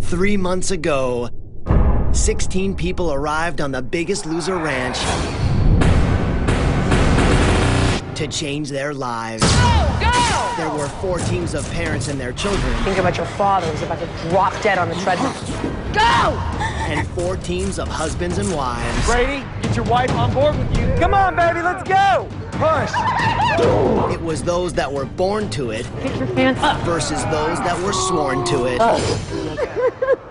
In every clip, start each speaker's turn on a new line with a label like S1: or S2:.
S1: 3 months ago, 16 people arrived on the Biggest Loser Ranch to change their lives.
S2: Go!
S1: There were 4 teams of parents and their children.
S2: Think about your father who's about to drop dead on the treadmill. Go!
S1: And 4 teams of husbands and wives.
S3: Brady, get your wife on board with you. Come on, baby, let's go. Push.
S1: It was those that were born to it
S2: Get your hands up.
S1: versus those that were sworn to it.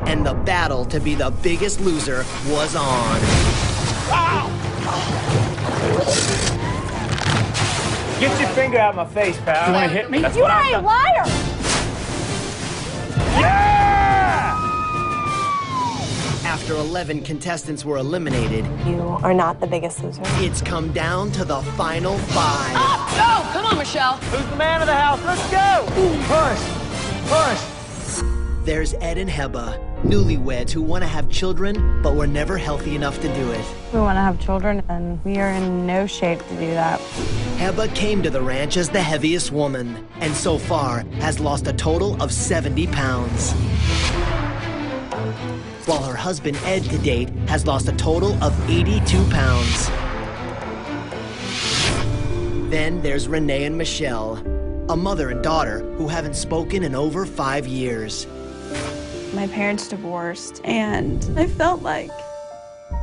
S1: And the battle to be the biggest loser was on.
S3: Get your finger out of my face, pal. You want to hit me? That's
S2: You
S3: what
S2: are
S3: I'm
S2: a liar!
S3: Yeah!
S1: After 11 contestants were eliminated,
S4: You are not the biggest loser.
S1: it's come down to the final 5.
S2: Up! Go! Come on, Michelle.
S3: Who's the man of the house? Let's go! Push. Push.
S1: There's Ed and Heba, newlyweds who want to have children, but were never healthy enough to do it.
S4: We want to have children, and we are in no shape to do that.
S1: Heba came to the ranch as the heaviest woman, and so far has lost a total of 70 pounds. While her husband Ed to date has lost a total of 82 pounds. Then there's Renee and Michelle, a mother and daughter who haven't spoken in over 5 years.
S5: My parents divorced, and I felt like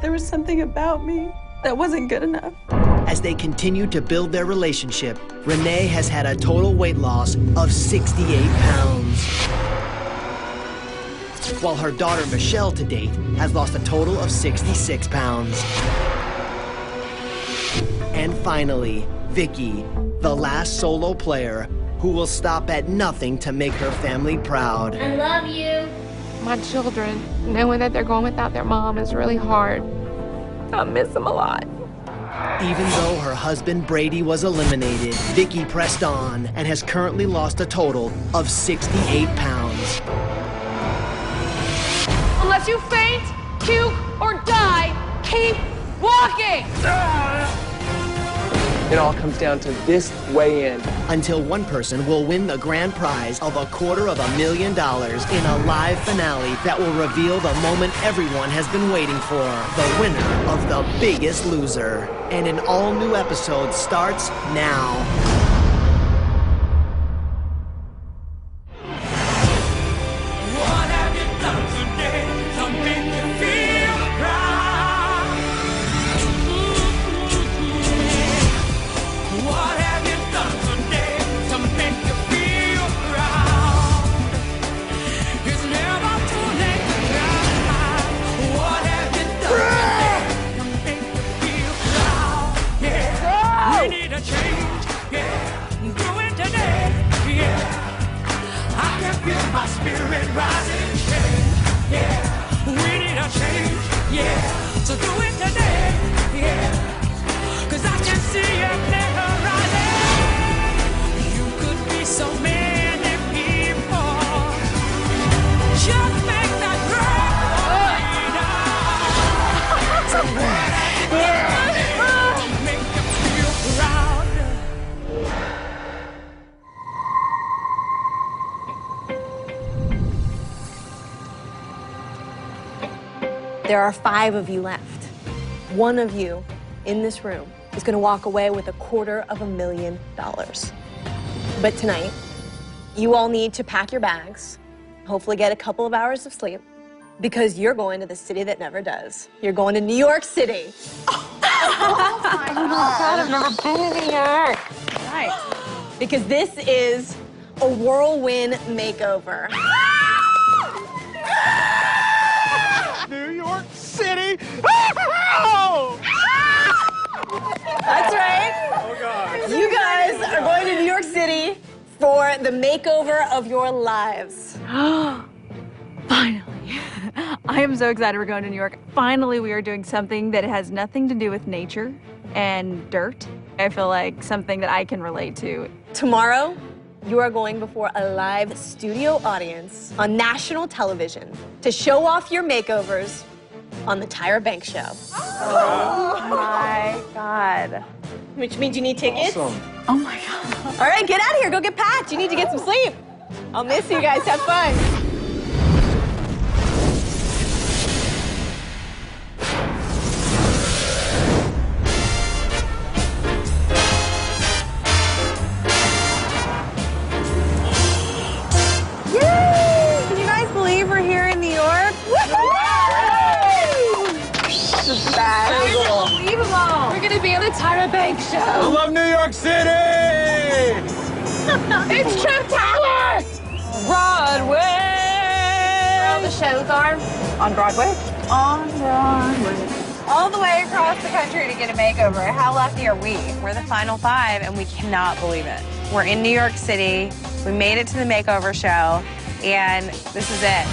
S5: there was something about me that wasn't good enough.
S1: As they continue to build their relationship, Renee has had a total weight loss of 68 pounds. While her daughter Michelle to date has lost a total of 66 pounds. And finally, Vicky, the last solo player who will stop at nothing to make her family proud.
S6: I love you.
S7: My children, knowing that they're going without their mom is really hard. I miss them a lot.
S1: Even though her husband Brady was eliminated, Vicky pressed on and has currently lost a total of 68 pounds.
S2: Unless you faint, puke, or die, keep walking!
S8: It all comes down to this weigh-in.
S1: Until one person will win the grand prize of $250,000 in a live finale that will reveal the moment everyone has been waiting for, the winner of The Biggest Loser. And an all-new episode starts now.
S9: So do it today, yeah. 'Cause I can see it never rising. You could be so many people. Just make that great make you feel proud.
S4: There are 5 of you left. One of you in this room is going to walk away with $250,000. But tonight, you all need to pack your bags, hopefully get a couple of hours of sleep, because you're going to the city that never does. You're going to New York City.
S7: Oh my God, I've never been to New York.
S4: Right. Because this is a whirlwind makeover.
S3: New York City.
S4: That's right.
S3: Oh, God.
S4: You guys are going to New York City for the makeover of your lives.
S5: Finally. I am so excited we're going to New York. Finally, we are doing something that has nothing to do with nature and dirt. I feel like something that I can relate to.
S4: Tomorrow, you are going before a live studio audience on national television to show off your makeovers on the Tyra Banks Show.
S5: Oh my God.
S4: Which means you need tickets.
S8: Awesome.
S5: Oh my God.
S4: All right, get out of here. Go get packed. You need to get some sleep. I'll miss you guys. Have fun.
S7: to be on the Tyra Banks Show.
S3: I love New York City!
S7: It's Trump Tower!
S2: Runway!
S7: Where all the shows are?
S5: On Broadway? On Broadway. All the way across the country to get a makeover. How lucky are we? We're the final 5, and we cannot believe it. We're in New York City. We made it to the makeover show, and this is it.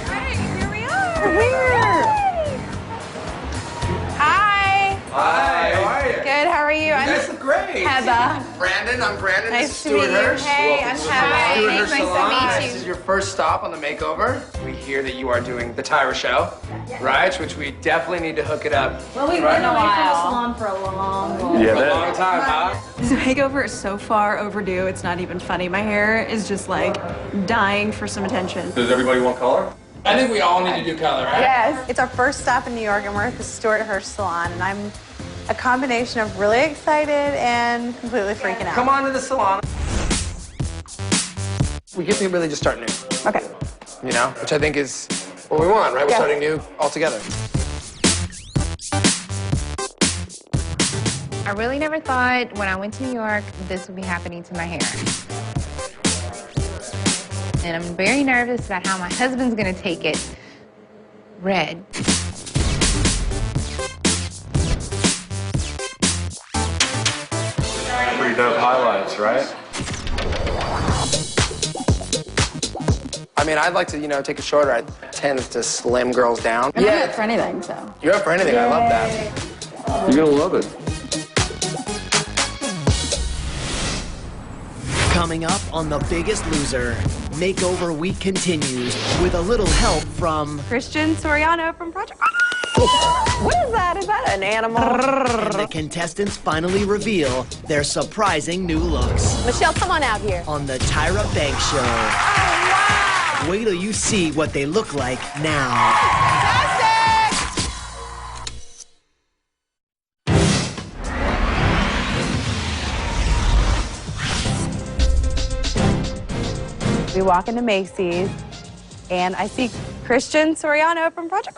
S5: Hey, here we are. We're here. Hi.
S6: Hi, how are you?
S5: Good, how are you?
S6: You guys look great.
S5: Heba.
S6: Brandon, I'm Brandon.
S5: Nice
S6: This is
S5: to
S6: Stuart
S5: meet you.
S6: Hirsch.
S5: Hey, I'm Heba.
S6: Stuart
S5: Nice
S6: Hirsch
S5: to
S6: Salon.
S5: meet
S6: This is
S5: you.
S6: your first stop on the makeover. We hear that you are doing the Tyra Show, right? Which we definitely need to hook it up.
S5: Well, we've
S6: right?
S5: been away from the salon for a long
S6: For a long time, huh?
S5: This makeover is so far overdue, it's not even funny. My hair is just like dying for some attention.
S3: Does everybody want color?
S6: I think we all need to do color, right?
S5: Yes. It's our first stop in New York, and we're at the Stuart Hirsch Salon, and I'm a combination of really excited and completely freaking out.
S6: Come on to the salon. We get to really just start new,
S5: Okay.
S6: you know? Which I think is what we want, right? We're starting new altogether.
S7: I really never thought when I went to New York this would be happening to my hair. And I'm very nervous about how my husband's gonna take it. Red.
S3: Pretty dope highlights, right?
S6: I mean, I'd like to, you know, take it shorter. It tends to slim girls down.
S5: I'm not up for anything, so.
S6: You're up for anything. I love that.
S3: You're gonna love it.
S1: Coming up on The Biggest Loser, Makeover Week continues with a little help from
S5: Christian Siriano from Project. What is that? Is that an animal?
S1: and the contestants finally reveal their surprising new looks
S4: Michelle, come on out here.
S1: on the Tyra Banks Show.
S5: Oh,
S1: Wait till you see what they look like now.
S5: We walk into Macy's, and I see Christian Siriano from Project.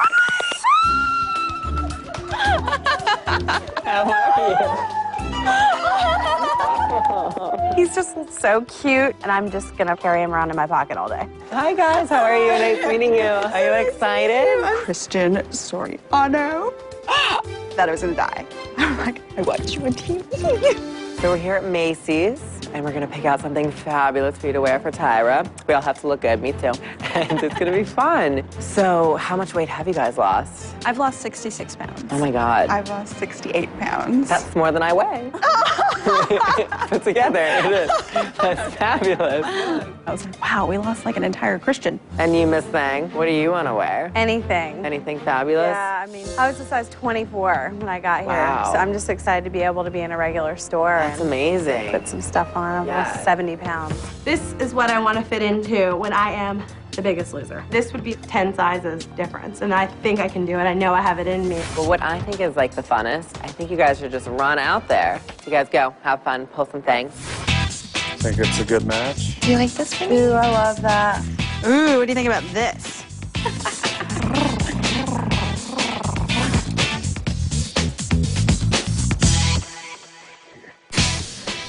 S5: He's just so cute, and I'm just gonna carry him around in my pocket all day.
S10: Hi guys, how are you? Nice meeting you. Are you excited?
S5: Christian Siriano. Thought I was gonna die. I'm like, I watched you on TV.
S10: So we're here at Macy's, and we're gonna pick out something fabulous for you to wear for Tyra. We all have to look good, me too. And it's gonna be fun. So how much weight have you guys lost?
S5: I've lost 66 pounds.
S10: Oh my God.
S5: I've lost 68 pounds.
S10: That's more than I weigh. Put together, it is. That's fabulous.
S5: I was like, wow, we lost like an entire Christian.
S10: And you, Miss Thang, what do you wanna wear?
S5: Anything.
S10: Anything fabulous?
S5: Yeah, I mean, I was a size 24 when I got here.
S10: Wow.
S5: So I'm just excited to be able to be in a regular store.
S10: That's amazing.
S5: Put some stuff on. I've
S10: Yeah.
S5: lost 70 pounds. This is what I want to fit into when I am the biggest loser. This would be 10 sizes difference, and I think I can do it. I know I have it in me.
S10: Well, what I think is like the funnest, I think you guys should just run out there. You guys go, have fun, pull some things.
S3: Think it's a good match?
S7: Do you like this for me?
S5: Ooh, I love that. Ooh, what do you think about this?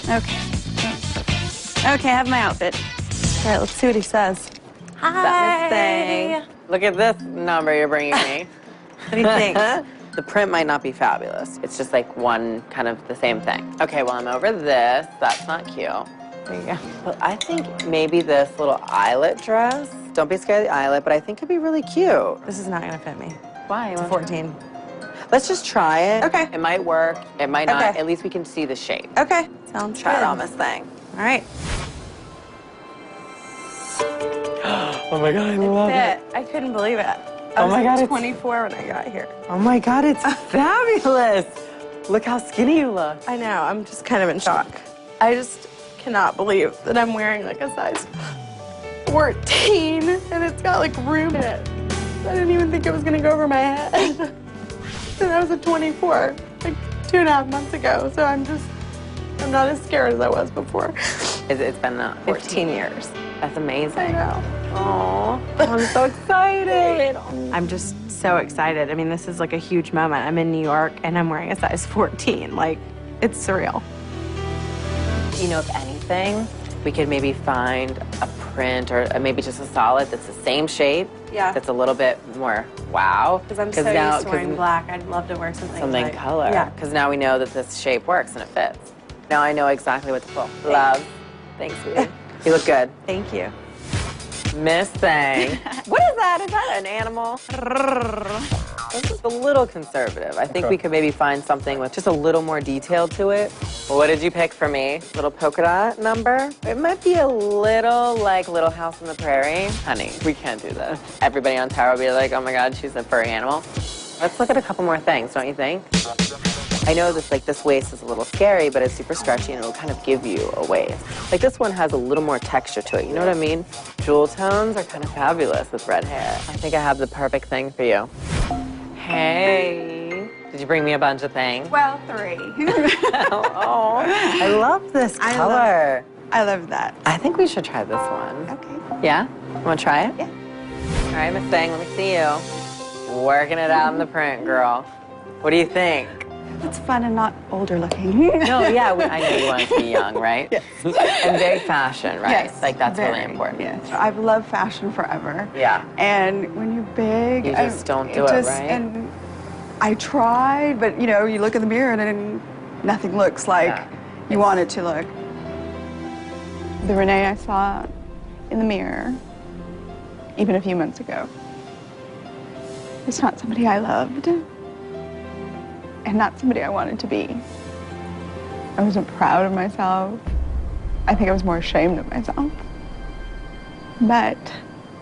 S5: Okay. Okay, I have my outfit. All right, let's see what he says.
S10: What's up, Miss Thang? Look at this number you're bringing me.
S5: What do you think?
S10: The print might not be fabulous. It's just like one kind of the same thing. Okay, well, I'm over this. That's not cute. There you go. But I think maybe this little eyelet dress. Don't be scared of the eyelet, but I think it'd be really cute.
S5: This is not gonna fit me.
S10: Why?
S5: It's a 14.
S10: Let's just try it.
S5: Okay.
S10: It might work. It might not.
S5: Okay.
S10: At least we can see the shape.
S5: Okay, sounds
S10: Try
S5: good.
S10: it on this thing.
S5: All right.
S10: Oh my God, I love it.
S5: I couldn't believe it.
S10: Oh my God,
S5: I
S10: it's-
S5: was 24 when I got here.
S10: Oh my God, it's fabulous. Look how skinny you look.
S5: I know, I'm just kind of in shock. I just cannot believe that I'm wearing like a size 14 and it's got like room in it. I didn't even think it was gonna go over my head. And I was a 24, like 2.5 months ago. So I'm not as scared as I was before.
S10: It's been
S5: 15 years.
S10: That's amazing.
S5: I know.
S10: Aww. I'm so excited. I'm just so excited. I mean, this is like a huge moment. I'm in New York and I'm wearing a size 14. Like, it's surreal. You know, if anything, we could maybe find a print or maybe just a solid that's the same shape.
S5: Yeah.
S10: That's a little bit more wow.
S5: Because I'm so used to wearing black. I'd love to wear something like,
S10: color.
S5: Yeah.
S10: Because now we know that this shape works and it fits. Now I know exactly what to pull. Love. Thanks, sweetie. You look good.
S5: Thank you.
S10: Miss Thing. What is that? Is that an animal? This is a little conservative. I think we could maybe find something with just a little more detail to it. Well, what did you pick for me? Little polka dot number? It might be a little like Little House on the Prairie. Honey, we can't do this. Everybody on Tyra will be like, oh my God, she's a furry animal. Let's look at a couple more things, don't you think? I know this waist is a little scary, but it's super stretchy and it'll kind of give you a waist. Like this one has a little more texture to it, you know what I mean? Jewel tones are kind of fabulous with red hair. I think I have the perfect thing for you. Hey, did you bring me a bunch of things?
S5: Well, 3.
S10: Oh, I love this color.
S5: I love that.
S10: I think we should try this one.
S5: Okay.
S10: Yeah? You want to try it?
S5: Yeah.
S10: All right, Miss Thing, let me see you. Working it out in the print, girl. What do you think?
S5: It's fun and not older looking.
S10: No, yeah, I know you want it to be young, right?
S5: Yes.
S10: And very fashion, right?
S5: Yes,
S10: Like, that's
S5: very,
S10: really important.
S5: Yes. I've loved fashion forever.
S10: Yeah.
S5: And when you're big,
S10: You just don't do it, right?
S5: And I tried, but you know, you look in the mirror and then nothing looks like you want it to look. The Renee I saw in the mirror, even a few months ago, it's not somebody I loved. And not somebody I wanted to be. I wasn't proud of myself. I think I was more ashamed of myself. But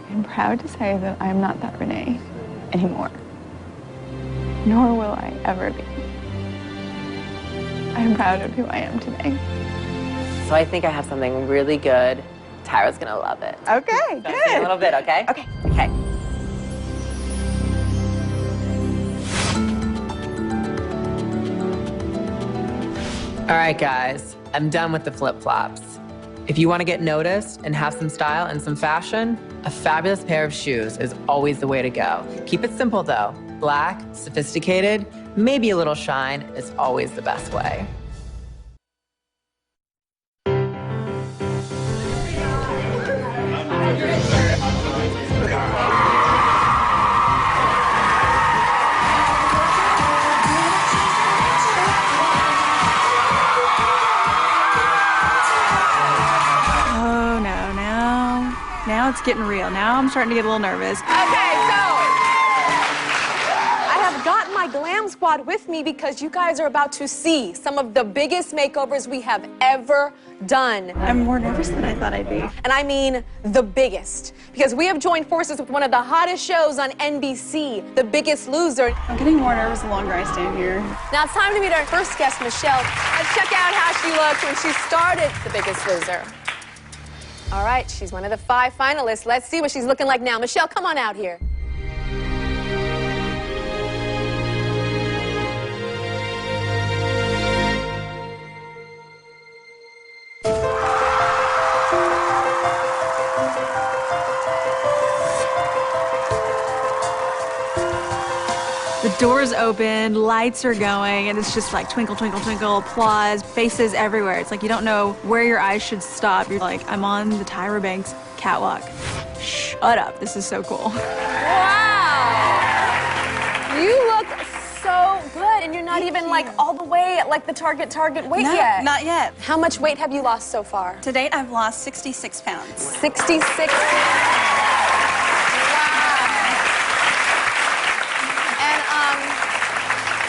S5: I'm proud to say that I am not that Renee anymore. Nor will I ever be. I am proud of who I am today.
S10: So I think I have something really good. Tyra's gonna love it.
S5: Okay,
S10: So a little bit, okay?
S5: Okay.
S10: Okay. All right, guys, I'm done with the flip-flops. If you want to get noticed and have some style and some fashion, a fabulous pair of shoes is always the way to go. Keep it simple, though. Black, sophisticated, maybe a little shine is always the best way.
S5: Now it's getting real. Now I'm starting to get a little nervous.
S2: Okay, so I have gotten my glam squad with me because you guys are about to see some of the biggest makeovers we have ever done.
S5: I'm more nervous than I thought I'd be.
S2: And I mean the biggest. Because we have joined forces with one of the hottest shows on NBC, The Biggest Loser.
S5: I'm getting more nervous the longer I stand here.
S2: Now it's time to meet our first guest, Michelle. Let's check out how she looked when she started The Biggest Loser. All right, she's one of the 5 finalists. Let's see what she's looking like now. Michelle, come on out here.
S5: The doors open, lights are going, and it's just like twinkle, twinkle, twinkle, applause, faces everywhere. It's like you don't know where your eyes should stop. You're like, I'm on the Tyra Banks catwalk. Shut up, this is so cool.
S2: Wow! You look so good, and you're not even like all the way at like the target weight yet.
S11: Not yet.
S2: How much weight have you lost so far?
S11: To date, I've lost 66 pounds.
S2: 66.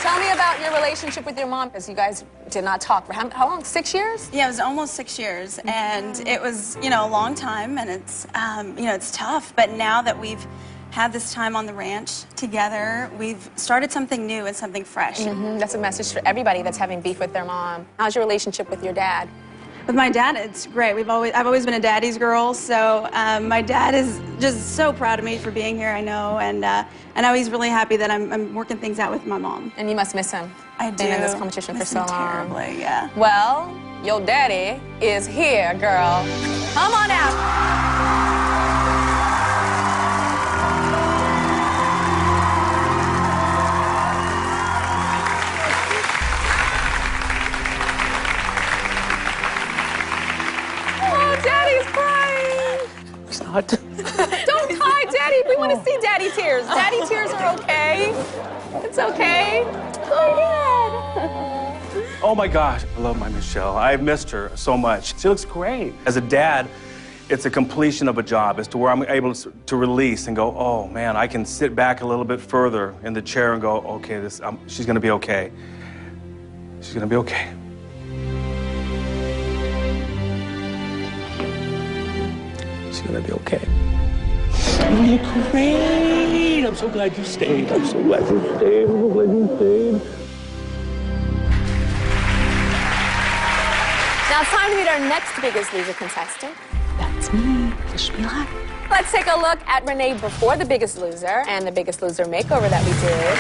S2: Tell me about your relationship with your mom, because you guys did not talk for how long? 6 years?
S11: Yeah, it was almost 6 years, and it was, you know, a long time, and it's, you know, it's tough. But now that we've had this time on the ranch together, we've started something new and something fresh.
S2: That's a message for everybody that's having beef with their mom. How's your relationship with your dad?
S11: With my dad, it's great. I've always been a daddy's girl, so my dad is just so proud of me for being here, I know, and I know he's really happy that I'm working things out with my mom.
S2: And you must miss him.
S11: I do.
S2: Been in this competition for so long.
S11: Terribly, yeah.
S2: Well, your daddy is here, girl. Come on out. see. We want to see daddy tears. Daddy tears are okay. It's okay. Go ahead.
S12: Oh my gosh, I love my Michelle. I've missed her so much. She looks great. As a dad, it's a completion of a job as to where I'm able to release and go, oh man, I can sit back a little bit further in the chair and go, okay, she's gonna be okay. She's gonna be okay. She's gonna be okay. You're great. I'm so glad you stayed. I'm so glad you stayed. I'm so glad you stayed.
S2: Now it's time to meet our next Biggest Loser contestant.
S4: That's me. Wish me luck.
S2: Let's take a look at Renee before the Biggest Loser and the Biggest Loser makeover that we did.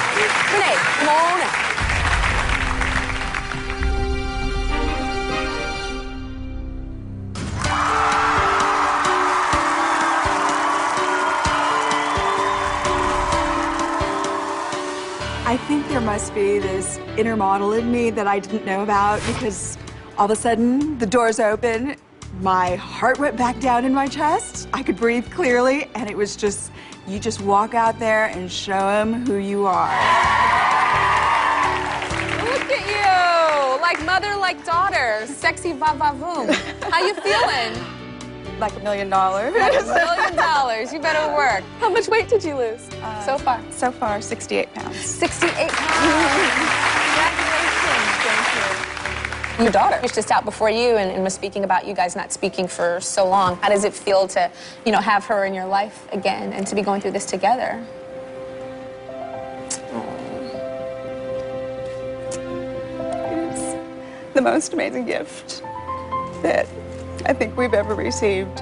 S2: Renee, come on out.
S13: I think there must be this inner model in me that I didn't know about because all of a sudden the doors open, my heart went back down in my chest, I could breathe clearly, and it was just, you just walk out there and show them who you are.
S2: Look at you, like mother, like daughter, sexy va-va-voom. How you feeling?
S13: Like $1 million.
S2: Like $1 million, you better work. How much weight did you lose so far?
S13: So far, 68 pounds.
S2: 68 pounds. Congratulations, thank you. Your daughter was just out before you and was speaking about you guys not speaking for so long. How does it feel to, have her in your life again and to be going through this together?
S13: It's the most amazing gift that I think we've ever received.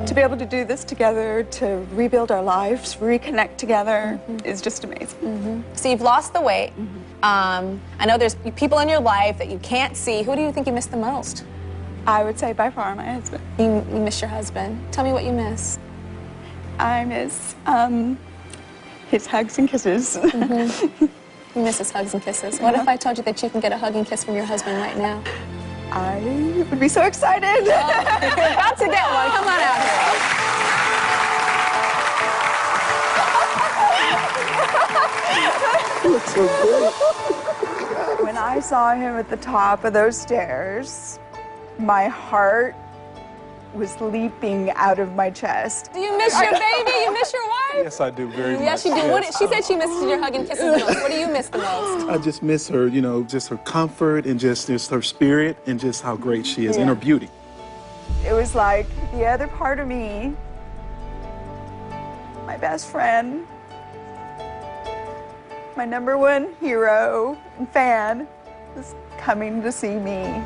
S13: To be able to do this together, to rebuild our lives, reconnect together, is just amazing.
S2: So you've lost the weight. I know there's people in your life that you can't see. Who do you think you miss the most?
S13: I would say by far my husband.
S2: You miss your husband. Tell me what you miss.
S13: I miss his hugs and kisses.
S2: You miss his hugs and kisses. What if I told you that you can get a hug and kiss from your husband right now?
S13: I would be so excited.
S2: You're about to get one. Come on out here.
S13: You look so good. When I saw him at the top of those stairs, my heart was leaping out of my chest.
S2: Do you miss your baby? You miss your wife?
S12: Yes, I do very much.
S2: Yes, you do.
S12: Yes.
S2: She said she misses your hug and kisses the most. What do you miss the most?
S14: I just miss her, just her comfort and just her spirit and just how great she is and her beauty.
S13: It was like the other part of me, my best friend, my #1 hero and fan, was coming to see me.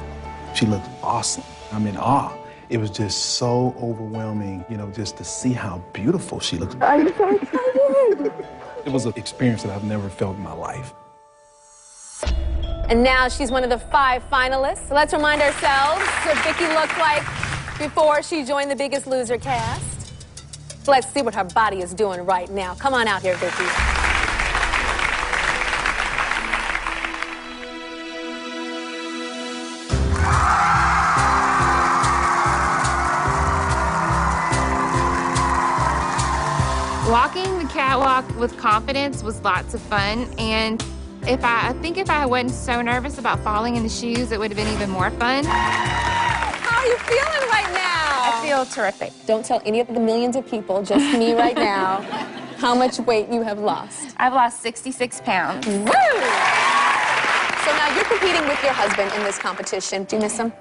S14: She looked awesome. I'm in awe. It was just so overwhelming, just to see how beautiful she looked.
S13: I'm so excited.
S14: It was an experience that I've never felt in my life.
S2: And now she's one of the 5 finalists. So let's remind ourselves what Vicki looked like before she joined the Biggest Loser cast. Let's see what her body is doing right now. Come on out here, Vicki.
S7: Walking the catwalk with confidence was lots of fun, and I think if I wasn't so nervous about falling in the shoes, it would have been even more fun.
S2: How are you feeling right now?
S7: I feel terrific.
S2: Don't tell any of the millions of people, just me right now, how much weight you have lost.
S7: I've lost 66 pounds.
S2: Woo! So now you're competing with your husband in this competition. Do you miss him?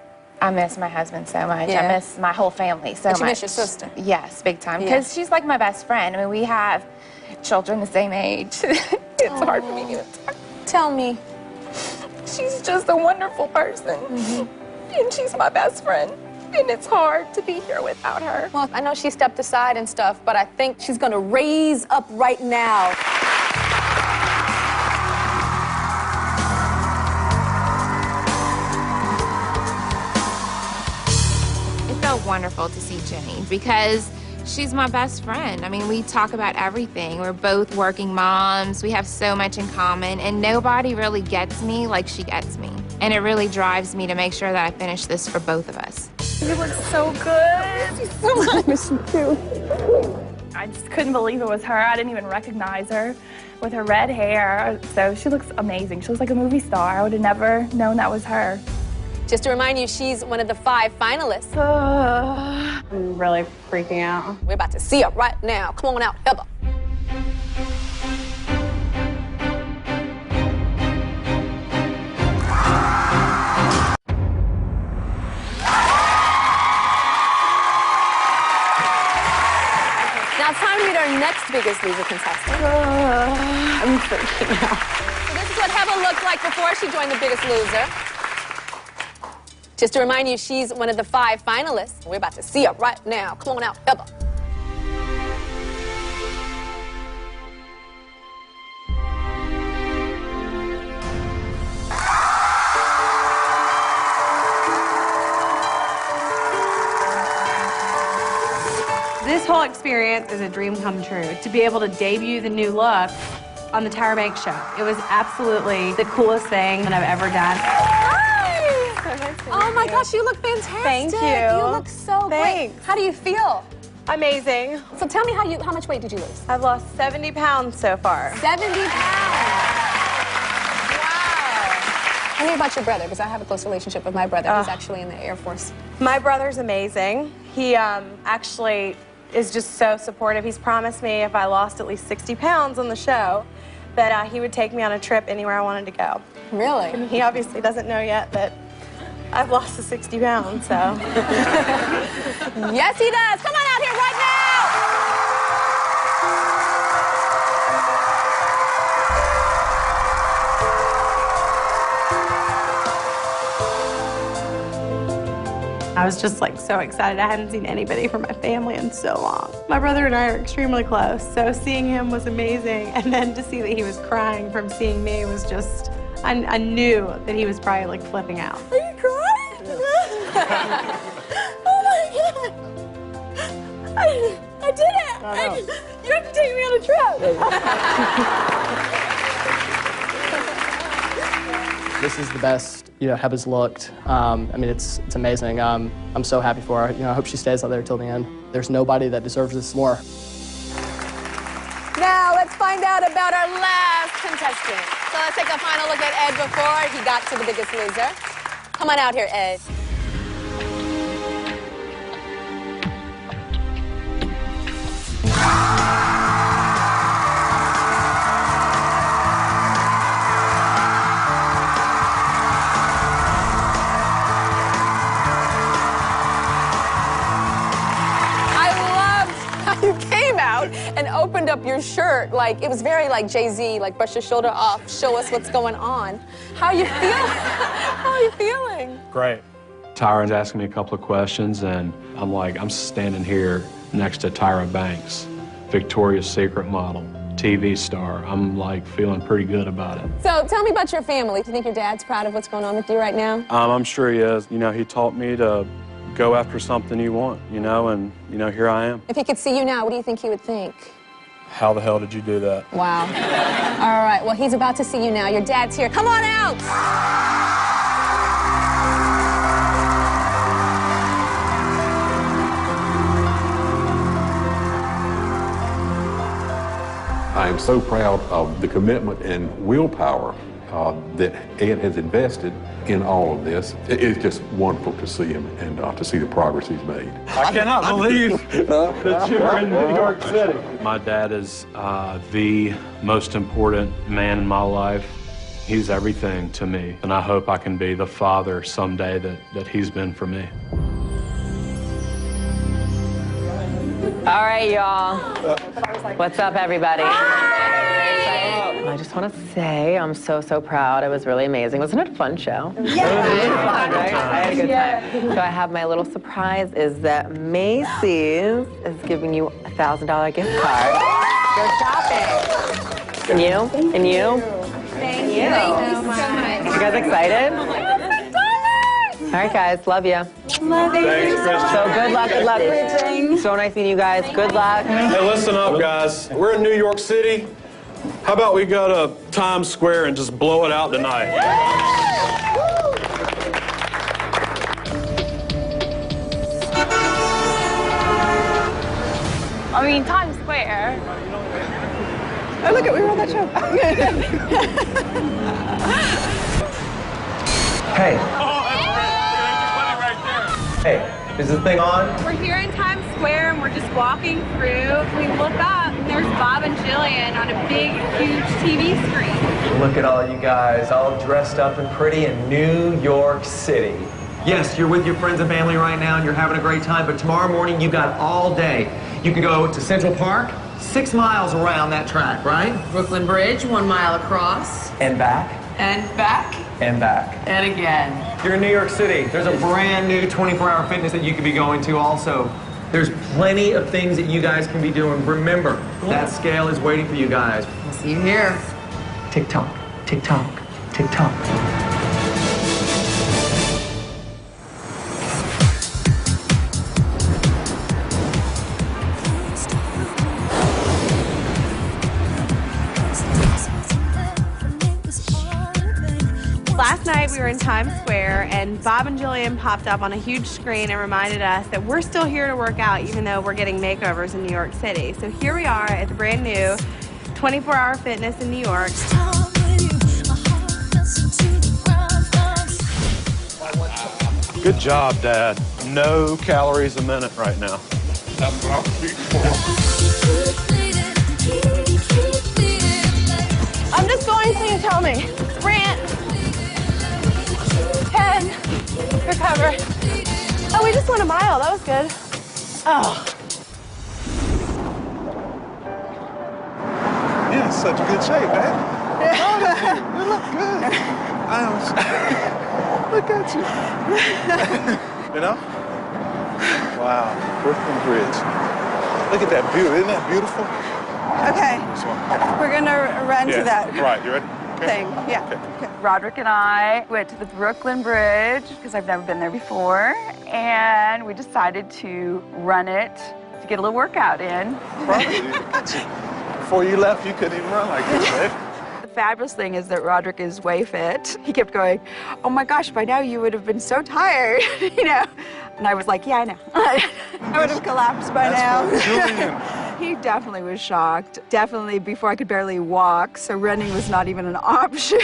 S7: I miss my husband so much.
S2: Yeah.
S7: I miss my whole family so
S2: But
S7: much.
S2: you miss your sister?
S7: Yes, big time.
S2: Yeah.
S7: Because she's like my best friend. I mean, we have children the same age. It's hard for me to talk.
S2: Tell me.
S7: She's just a wonderful person. And she's my best friend. And it's hard to be here without her.
S2: Well, I know she stepped aside and stuff, but I think she's gonna raise up right now.
S7: It felt wonderful to see Jenny because she's my best friend. I mean, we talk about everything. We're both working moms. We have so much in common, and nobody really gets me like she gets me. And it really drives me to make sure that I finish this for both of us.
S13: You look so good. She's so much. I miss you too.
S15: I just couldn't believe it was her. I didn't even recognize her with her red hair. So she looks amazing. She looks like a movie star. I would have never known that was her.
S2: Just to remind you, she's one of the 5 finalists.
S16: I'm really freaking out.
S2: We're about to see her right now. Come on out, Heather. Now it's time to meet our next Biggest Loser contestant.
S16: I'm freaking out.
S2: So this is what Heather looked like before she joined the Biggest Loser. Just to remind you, she's one of the 5 finalists. We're about to see her right now. Come on out, Heather.
S16: This whole experience is a dream come true. To be able to debut the new look on the Tyra Banks Show. It was absolutely the coolest thing that I've ever done.
S2: Oh my gosh, you look fantastic.
S16: Thank you.
S2: You look so great. How do you feel?
S16: Amazing.
S2: So tell me how much weight did you lose?
S16: I've lost 70 pounds so far.
S2: 70 pounds. Wow. Tell me about your brother, because I have a close relationship with my brother. He's actually in the Air Force.
S16: My brother's amazing. He actually is just so supportive. He's promised me if I lost at least 60 pounds on the show, that he would take me on a trip anywhere I wanted to go.
S2: Really?
S16: And he obviously doesn't know yet that I've lost the 60 pounds, so.
S2: Yes, he does. Come on out here right
S16: I was just like so excited. I hadn't seen anybody from my family in so long. My brother and I are extremely close, so seeing him was amazing. And then to see that he was crying from seeing me was just, I knew that he was probably like flipping out. Are you crying? Oh my God. I did it. You have to take me on a trip.
S17: This is the best, Heba's looked. I mean, it's amazing. I'm so happy for her. I hope she stays out there till the end. There's nobody that deserves this more.
S2: Now let's find out about our last contestant. So let's take a final look at Ed before he got to the Biggest Loser. Come on out here, Ed. You came out and opened up your shirt like it was very like Jay-Z, like brush your shoulder off, show us what's going on. How are you feeling? How are you feeling?
S12: Great.
S18: Tyra's asking me a couple of questions, and I'm standing here next to Tyra Banks, Victoria's Secret model, TV star. I'm like feeling pretty good about it.
S2: So tell me about your family. Do you think your dad's proud of what's going on with you right now?
S12: I'm sure he is. He taught me to go after something you want, and, here I am.
S2: If he could see you now, what do you think he would think?
S12: How the hell did you do that?
S2: Wow. All right, well, he's about to see you now. Your dad's here. Come on out!
S19: I am so proud of the commitment and willpower that Ed has invested in all of this. It's just wonderful to see him and to see the progress he's made.
S12: I cannot believe that you're in New York City.
S18: My dad is the most important man in my life. He's everything to me, and I hope I can be the father someday that he's been for me.
S10: All right, y'all. What's up, everybody? I just want to say I'm so proud. It was really amazing. Wasn't it a fun show? Yeah. I had a good time. So I have my little surprise is that Macy's is giving you a $1,000 gift card. Go shopping. And you? And you?
S16: Thank you.
S10: Thank you so much. You guys excited? All right, guys. Love you.
S16: Love you.
S12: Thanks, Christian.
S10: So good luck. Good luck. So nice meeting you guys. Good luck.
S12: Hey, listen up, guys. We're in New York City. How about we go to Times Square and just blow it out tonight?
S15: I mean, Times Square.
S13: Oh, look, we were on that show.
S20: Hey. Hey, is this thing on?
S5: We're here in Times Square and we're just walking through. We look up and there's Bob and Jillian on a big, huge TV screen.
S20: Look at all you guys, all dressed up and pretty in New York City. Yes, you're with your friends and family right now and you're having a great time, but tomorrow morning you got all day. You can go to Central Park, 6 miles around that track, right?
S10: Brooklyn Bridge, 1 mile across.
S20: And back.
S10: And back.
S20: And back.
S10: And again.
S20: You're in New York City. There's a brand new 24-hour fitness that you could be going to also. There's plenty of things that you guys can be doing. Remember, that scale is waiting for you guys.
S10: We'll see you here.
S20: Tick-tock, tick-tock, tick-tock.
S16: Last night we were in Times Square and Bob and Jillian popped up on a huge screen and reminded us that we're still here to work out even though we're getting makeovers in New York City. So here we are at the brand new 24-hour fitness in New York.
S21: Good job, Dad. No calories a minute right now. That's what I'm speaking for.
S16: I'm just going so you tell me. Sprint. 10. Recover. Oh, we just went a mile. That was good. Oh.
S21: You're in such good shape, man. I'm proud of you. You look good. I am. Look at you. You know? Wow. Brooklyn Bridge. Look at that view. Isn't that beautiful?
S13: Okay. We're going to run to that.
S21: Right. You ready?
S13: Thing. Yeah.
S21: Okay.
S15: Roderick and I went to the Brooklyn Bridge because I've never been there before, and we decided to run it to get a little workout in.
S21: Before you left, you couldn't even run like this, right?
S15: The fabulous thing is that Roderick is way fit. He kept going, "Oh my gosh, by now you would have been so tired," you know. And I was like, "Yeah, I know."
S13: I would have collapsed by now.
S15: He definitely was shocked. Definitely before I could barely walk, so running was not even an option.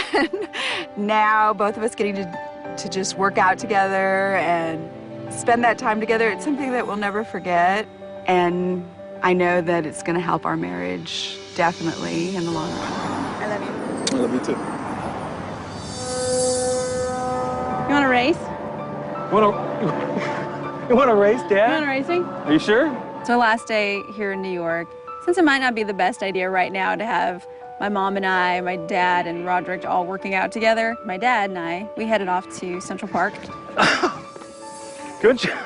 S15: Now, both of us getting to just work out together and spend that time together, it's something that we'll never forget. And I know that it's going to help our marriage, definitely, in the long run.
S13: I love you.
S21: I love you too.
S5: You want to race?
S12: You want to race, Dad?
S5: You want racing?
S12: Are you sure?
S5: It's our last day here in New York. Since it might not be the best idea right now to have my mom and I, my dad and Roderick all working out together, my dad and I, we headed off to Central Park.
S12: Good job.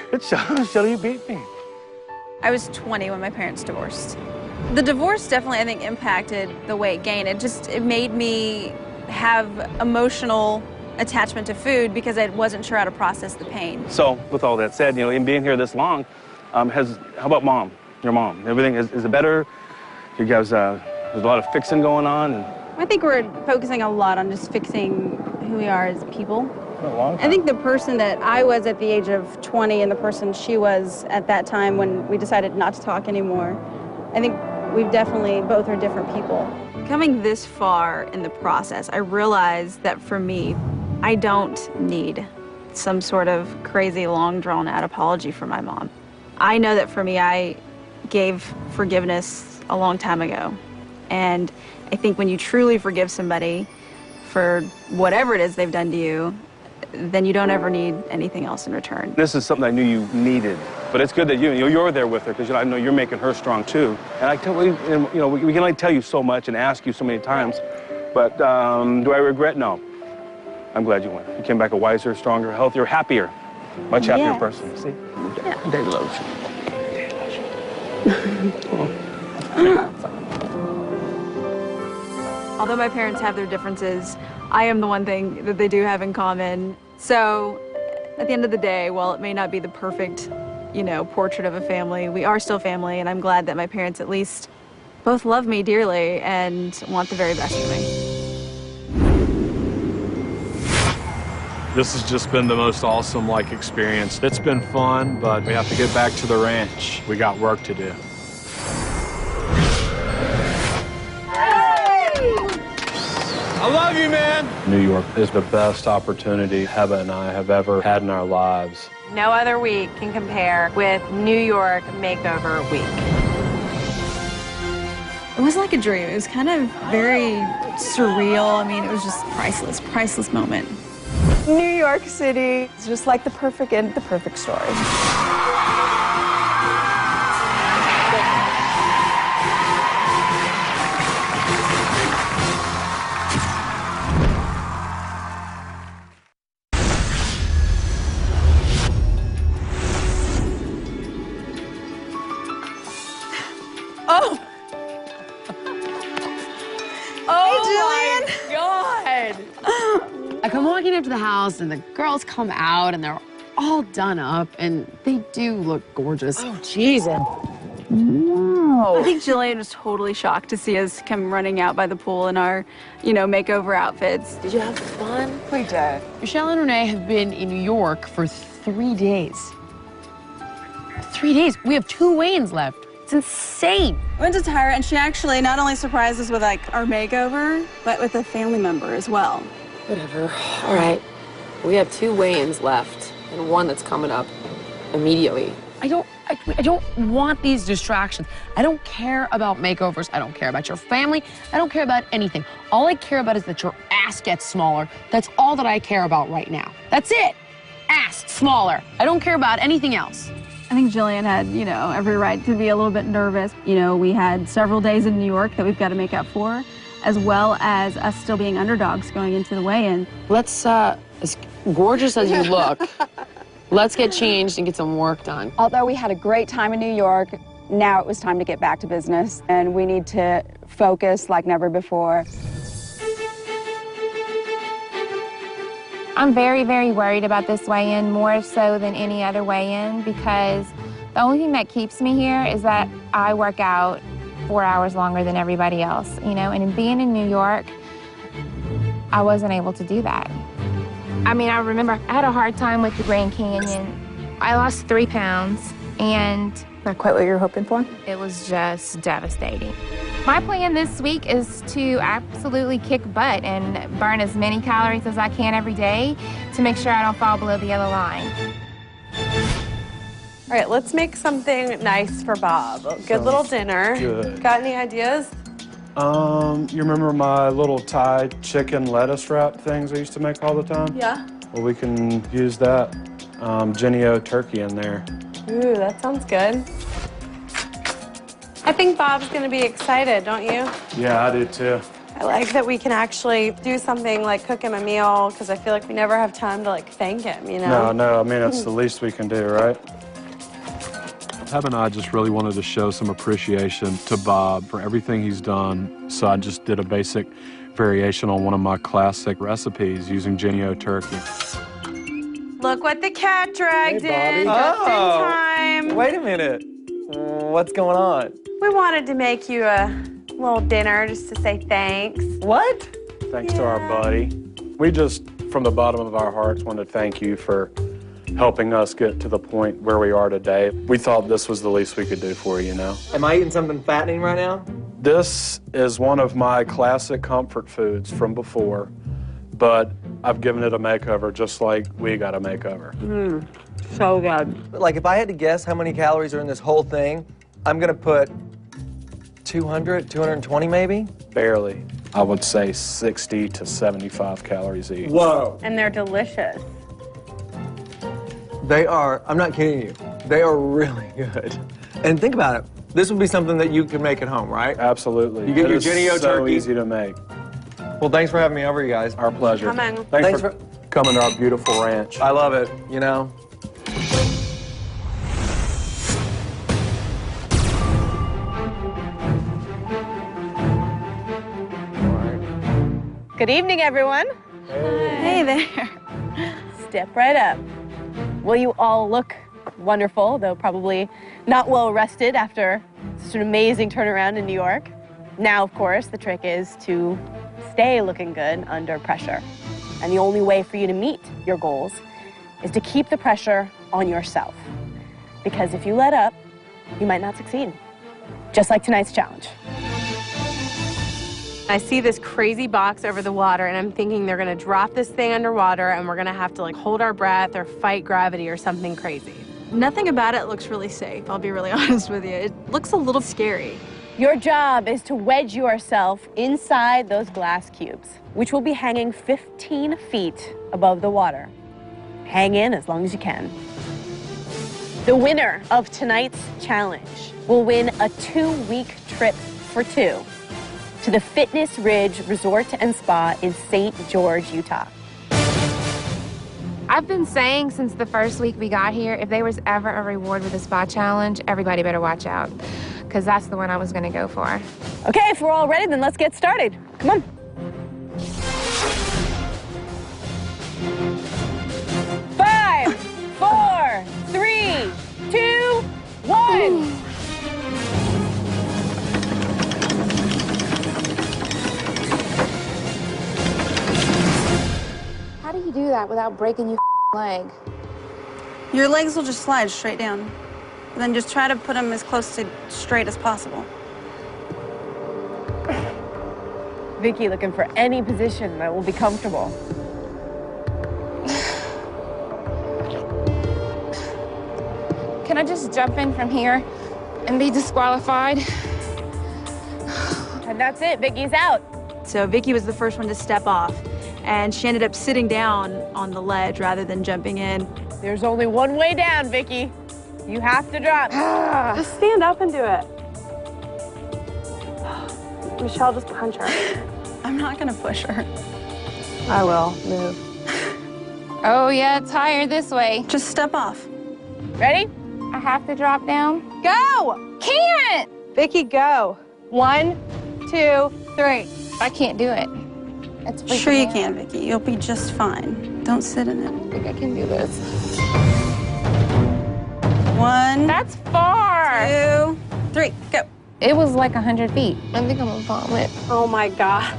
S12: Good job, Shelly, you beat me.
S5: I was 20 when my parents divorced. The divorce definitely, I think, impacted the weight gain. It made me have emotional attachment to food because I wasn't sure how to process the pain.
S12: So, with all that said, you know, in being here this long, how about Mom? Your mom? Everything is it better? You guys, there's a lot of fixing going on. And
S5: I think we're focusing a lot on just fixing who we are as people. I think the person that I was at the age of 20 and the person she was at that time when we decided not to talk anymore, I think we've definitely both are different people. Coming this far in the process, I realized that for me, I don't need some sort of crazy, long, drawn-out apology from my mom. I know that for me, I gave forgiveness a long time ago. And I think when you truly forgive somebody for whatever it is they've done to you, then you don't ever need anything else in return.
S12: this is something I knew you needed, but it's good that you're there with her because I know you're making her strong too. And I tell you, we can only tell you so much and ask you so many times. But do I regret? No. I'm glad you went. You came back a wiser, stronger, healthier, happier, much happier person. See?
S5: Yeah.
S12: Daddy loves you.
S5: Although my parents have their differences, I am the one thing that they do have in common. So at the end of the day, while it may not be the perfect, portrait of a family, we are still family, and I'm glad that my parents at least both love me dearly and want the very best for me.
S18: This has just been the most awesome experience. It's been fun, but we have to get back to the ranch. We got work to do.
S3: I love you, man.
S18: New York is the best opportunity Heba and I have ever had in our lives.
S16: No other week can compare with New York Makeover Week.
S5: It was like a dream. It was kind of very surreal. I mean, it was just priceless moment.
S13: New York City is just like the perfect end, the perfect story.
S16: Oh!
S10: Oh, hey, my God! I come walking up to the house, and the girls come out, and they're all done up, and they do look gorgeous.
S16: Oh, Jesus.
S5: Wow. I think Jillian was totally shocked to see us come running out by the pool in our, makeover outfits.
S10: Did you have fun?
S13: We did.
S10: Michelle and Renee have been in New York for 3 days. 3 days? We have 2 weigh-ins left. It's insane.
S11: Went to Tyra, and she actually not only surprised us with our makeover, but with a family member as well.
S10: Whatever. All right. We have 2 weigh-ins left, and 1 that's coming up immediately. I don't want these distractions. I don't care about makeovers. I don't care about your family. I don't care about anything. All I care about is that your ass gets smaller. That's all that I care about right now. That's it. Ass smaller. I don't care about anything else.
S5: I think Jillian had, every right to be a little bit nervous. We had several days in New York that we've got to make up for, as well as us still being underdogs going into the weigh-in.
S10: Let's, as gorgeous as you look, let's get changed and get some work done.
S15: Although we had a great time in New York, now it was time to get back to business, and we need to focus like never before.
S7: I'm very, very worried about this weigh-in, more so than any other weigh-in, because the only thing that keeps me here is that I work out 4 hours longer than everybody else, and in being in New York, I wasn't able to do that. I mean, I remember I had a hard time with the Grand Canyon. I lost 3 pounds, and
S15: not quite what you were hoping for?
S7: It was just devastating. My plan this week is to absolutely kick butt and burn as many calories as I can every day to make sure I don't fall below the yellow line.
S16: All right, let's make something nice for Bob. A good little dinner.
S12: Good.
S16: Got any ideas?
S12: You remember my little Thai chicken lettuce wrap things I used to make all the time?
S16: Yeah.
S12: Well, we can use that Genio turkey in there.
S16: Ooh, that sounds good. I think Bob's gonna be excited, don't you?
S12: Yeah, I do too.
S16: I like that we can actually do something like cook him a meal, because I feel like we never have time to thank him,
S12: No, I mean, it's the least we can do, right?
S18: Heba and I just really wanted to show some appreciation to Bob for everything he's done. So I just did a basic variation on one of my classic recipes using Genio turkey.
S16: Look what the cat dragged in, just in time.
S3: Wait a minute. What's going on?
S16: We wanted to make you a little dinner just to say thanks.
S3: What?
S12: Thanks to our buddy. We just, from the bottom of our hearts, want to thank you for helping us get to the point where we are today. We thought this was the least we could do for you,
S3: Am I eating something fattening right now?
S12: This is one of my classic comfort foods from before, but I've given it a makeover just like we got a makeover.
S16: So good.
S3: Like, if I had to guess how many calories are in this whole thing, I'm gonna put 200, 220 maybe?
S12: Barely. I would say 60 to 75 calories each.
S3: Whoa.
S16: And they're delicious.
S3: They are, I'm not kidding you, they are really good. And think about it, this would be something that you could make at home, right?
S12: Absolutely.
S3: You get your
S12: Genio
S3: Genio
S12: so
S3: turkey.
S12: Easy to make.
S3: Well, thanks for having me over, you guys.
S12: Our pleasure.
S16: Come on.
S12: Thanks for coming to our beautiful ranch.
S3: I love it,
S4: Good evening, everyone.
S16: Hey there.
S4: Step right up. Well, you all look wonderful, though probably not well rested after such an amazing turnaround in New York. Now, of course, the trick is to stay looking good under pressure. And the only way for you to meet your goals is to keep the pressure on yourself. Because if you let up, you might not succeed. Just like tonight's challenge.
S16: I see this crazy box over the water, and I'm thinking they're gonna drop this thing underwater, and we're gonna have to like hold our breath or fight gravity or something crazy.
S5: Nothing about it looks really safe, I'll be really honest with you. It looks a little scary.
S4: Your job is to wedge yourself inside those glass cubes, which will be hanging 15 feet above the water. Hang in as long as you can. The winner of tonight's challenge will win a 2-week trip for 2 to the Fitness Ridge Resort and Spa in St. George, Utah.
S7: I've been saying since the first week we got here, if there was ever a reward with a spa challenge, everybody better watch out, because that's the one I was going to go for.
S4: Okay, if we're all ready, then let's get started. Come on. Five, 4, 3, 2, 1.
S7: How do you do that without breaking your leg?
S11: Your legs will just slide straight down. Then just try to put them as close to straight as possible.
S4: Vicky looking for any position that will be comfortable.
S7: Can I just jump in from here and be disqualified?
S4: And that's it, Vicky's out.
S5: So Vicky was the first one to step off, and she ended up sitting down on the ledge rather than jumping in.
S4: There's only one way down, Vicky. You have to drop.
S16: Just stand up and do it. Michelle, just punch her.
S11: I'm not gonna push her.
S16: I will. Move.
S7: Oh yeah, it's higher this way.
S11: Just step off.
S4: Ready?
S7: I have to drop down.
S16: Go!
S7: Can't!
S16: Vicky, go. 1, 2, 3.
S7: I can't do it. It's freaking
S11: Sure you
S7: me out.
S11: can, Vicky. You'll be just fine. Don't sit in it.
S7: I think I can do this.
S11: 1.
S7: That's far.
S11: 2, 3, go.
S7: It was like 100 feet. I think I'm gonna vomit.
S16: Oh my God.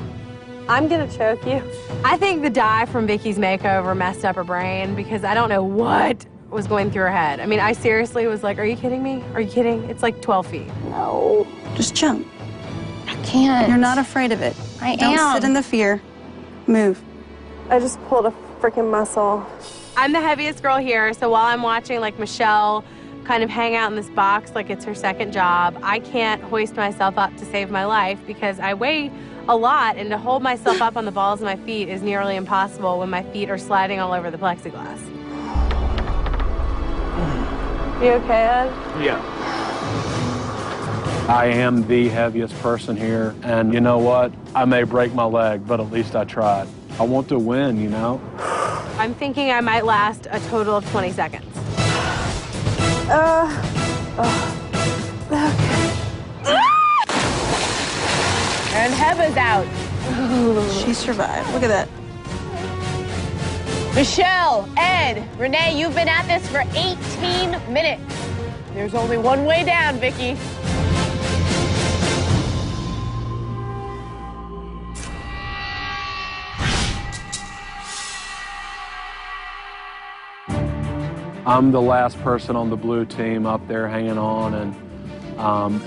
S16: I'm gonna choke you. I think the dye from Vicky's makeover messed up her brain because I don't know what was going through her head. I mean, I seriously was like, are you kidding me? Are you kidding? It's like 12 feet.
S11: No. Just jump.
S7: I can't.
S11: You're not afraid of it.
S7: I
S11: Don't
S7: am.
S11: sit in the fear. Move.
S16: I just pulled a freaking muscle. I'm the heaviest girl here, so while I'm watching like Michelle kind of hang out in this box like it's her second job, I can't hoist myself up to save my life because I weigh a lot, and to hold myself up on the balls of my feet is nearly impossible when my feet are sliding all over the plexiglass. You okay, Ed?
S18: Yeah. I am the heaviest person here, and you know what? I may break my leg, but at least I tried. I want to win, you know?
S16: I'm thinking I might last a total of 20 seconds.
S4: And Heba's out.
S11: She survived. Look at that.
S4: Michelle, Ed, Renee, you've been at this for 18 minutes. There's only one way down, Vicky.
S18: I'm the last person on the blue team up there hanging on, and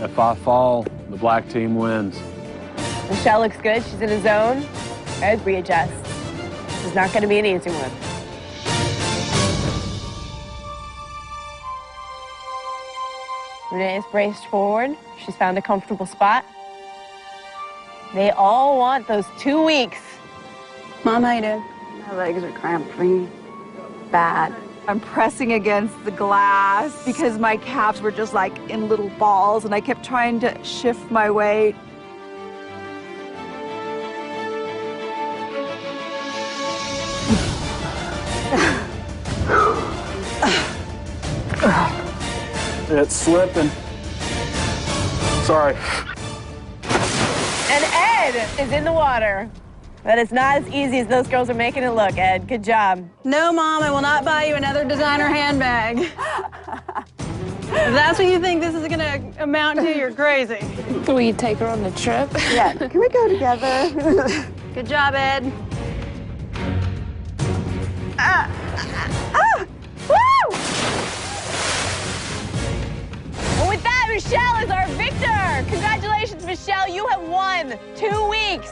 S18: if I fall, the black team wins.
S4: Michelle looks good. She's in a zone. Ed, readjust. This is not going to be an easy one. Renee is braced forward. She's found a comfortable spot. They all want those 2 weeks.
S11: Mom, how you doing?
S16: My legs are cramping bad. I'm pressing against the glass because my calves were just like in little balls, and I kept trying to shift my weight.
S18: It's slipping. Sorry.
S4: And Ed is in the water. That is not as easy as those girls are making it look, Ed. Good job.
S11: No, Mom, I will not buy you another designer handbag. If that's what you think this is gonna amount to, you're crazy.
S7: Will you take her on the trip?
S16: Yeah, can we go together?
S11: Good job, Ed.
S4: Woo! And with that, Michelle is our victor. Congratulations, Michelle. You have won 2 weeks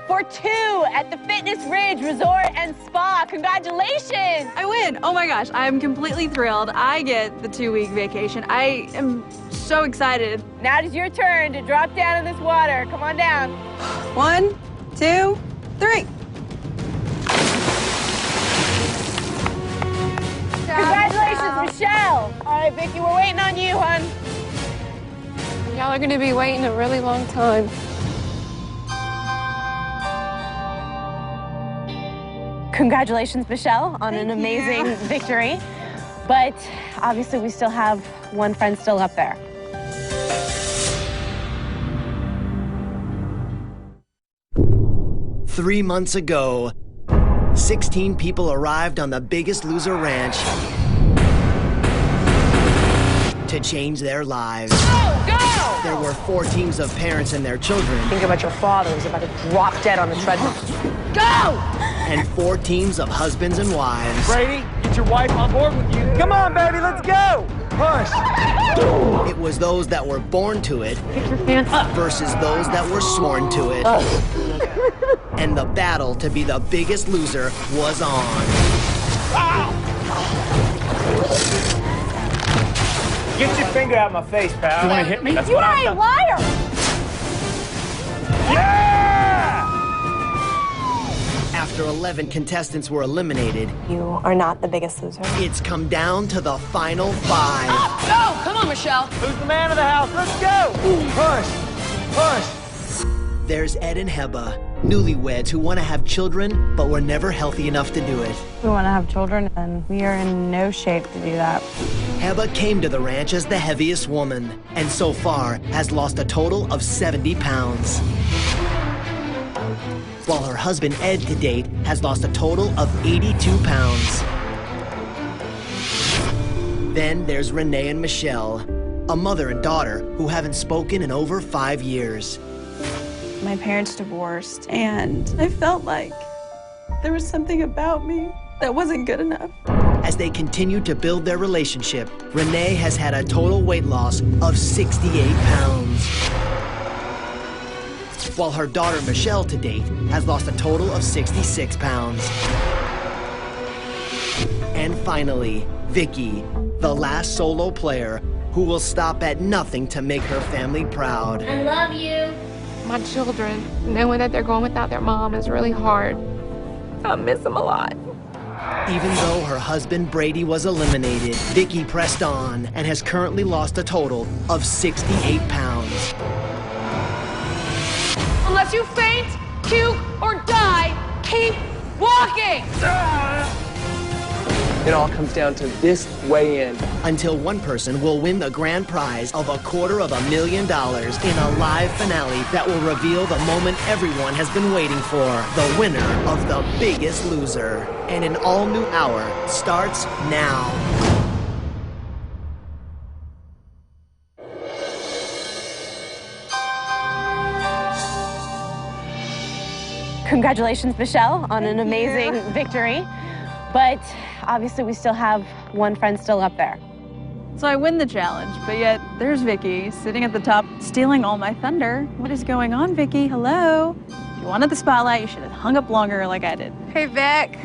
S4: for 2 at the Fitness Ridge Resort and Spa. Congratulations.
S5: I win. Oh my gosh, I'm completely thrilled. I get the 2-week vacation. I am so excited.
S4: Now it is your turn to drop down in this water. Come on down.
S11: 1, 2, 3.
S4: Congratulations, Michelle. All right, Vicky, we're waiting on you, hon.
S7: Y'all are gonna be waiting a really long time.
S4: Congratulations, Michelle, on an amazing victory. But obviously, we still have one friend still up there.
S1: Three months ago, 16 people arrived on the Biggest Loser Ranch to change their lives.
S4: Go!
S1: There were 4 teams of parents and their children.
S9: Think about your father who's about to drop dead on the treadmill.
S4: Go!
S1: And 4 teams of husbands and wives.
S20: Brady, get your wife on board with you. Come on, baby, let's go. Push.
S1: It was those that were born to it
S9: Get your pants up.
S1: versus those that were sworn to it. And the battle to be the biggest loser was on.
S20: Get your finger out of my face, pal.
S9: You want to hit me?
S20: That's
S4: You
S20: what
S4: are
S20: I'm
S4: a liar!
S20: Yeah!
S1: After 11 contestants were eliminated,
S16: You are not the biggest loser.
S1: it's come down to the final 5.
S9: Go! Come on, Michelle.
S20: Who's the man of the house? Let's go. Push. Push.
S1: There's Ed and Heba, newlyweds who want to have children but were never healthy enough to do it.
S16: We want to have children, and we are in no shape to do that.
S1: Heba came to the ranch as the heaviest woman, and so far has lost a total of 70 pounds. While her husband Ed to date has lost a total of 82 pounds. Then there's Renee and Michelle, a mother and daughter who haven't spoken in over 5 years.
S11: My parents divorced, and I felt like there was something about me that wasn't good enough.
S1: As they continue to build their relationship, Renee has had a total weight loss of 68 pounds. While her daughter Michelle to date has lost a total of 66 pounds. And finally, Vicky, the last solo player who will stop at nothing to make her family proud.
S7: I love you. My children, knowing that they're going without their mom is really hard. I miss them a lot.
S1: Even though her husband Brady was eliminated, Vicky pressed on and has currently lost a total of 68 pounds.
S4: Unless you faint, puke, or die, keep walking!
S8: It all comes down to this weigh-in.
S1: Until one person will win the grand prize of $250,000 in a live finale that will reveal the moment everyone has been waiting for. The winner of The Biggest Loser. And an all-new hour starts now.
S4: Congratulations, Michelle, on an amazing victory. But obviously, we still have one friend still up there.
S5: So I win the challenge, but yet there's Vicky sitting at the top, stealing all my thunder. What is going on, Vicky? Hello? If you wanted the spotlight, you should have hung up longer like I did.
S16: Hey, Vic.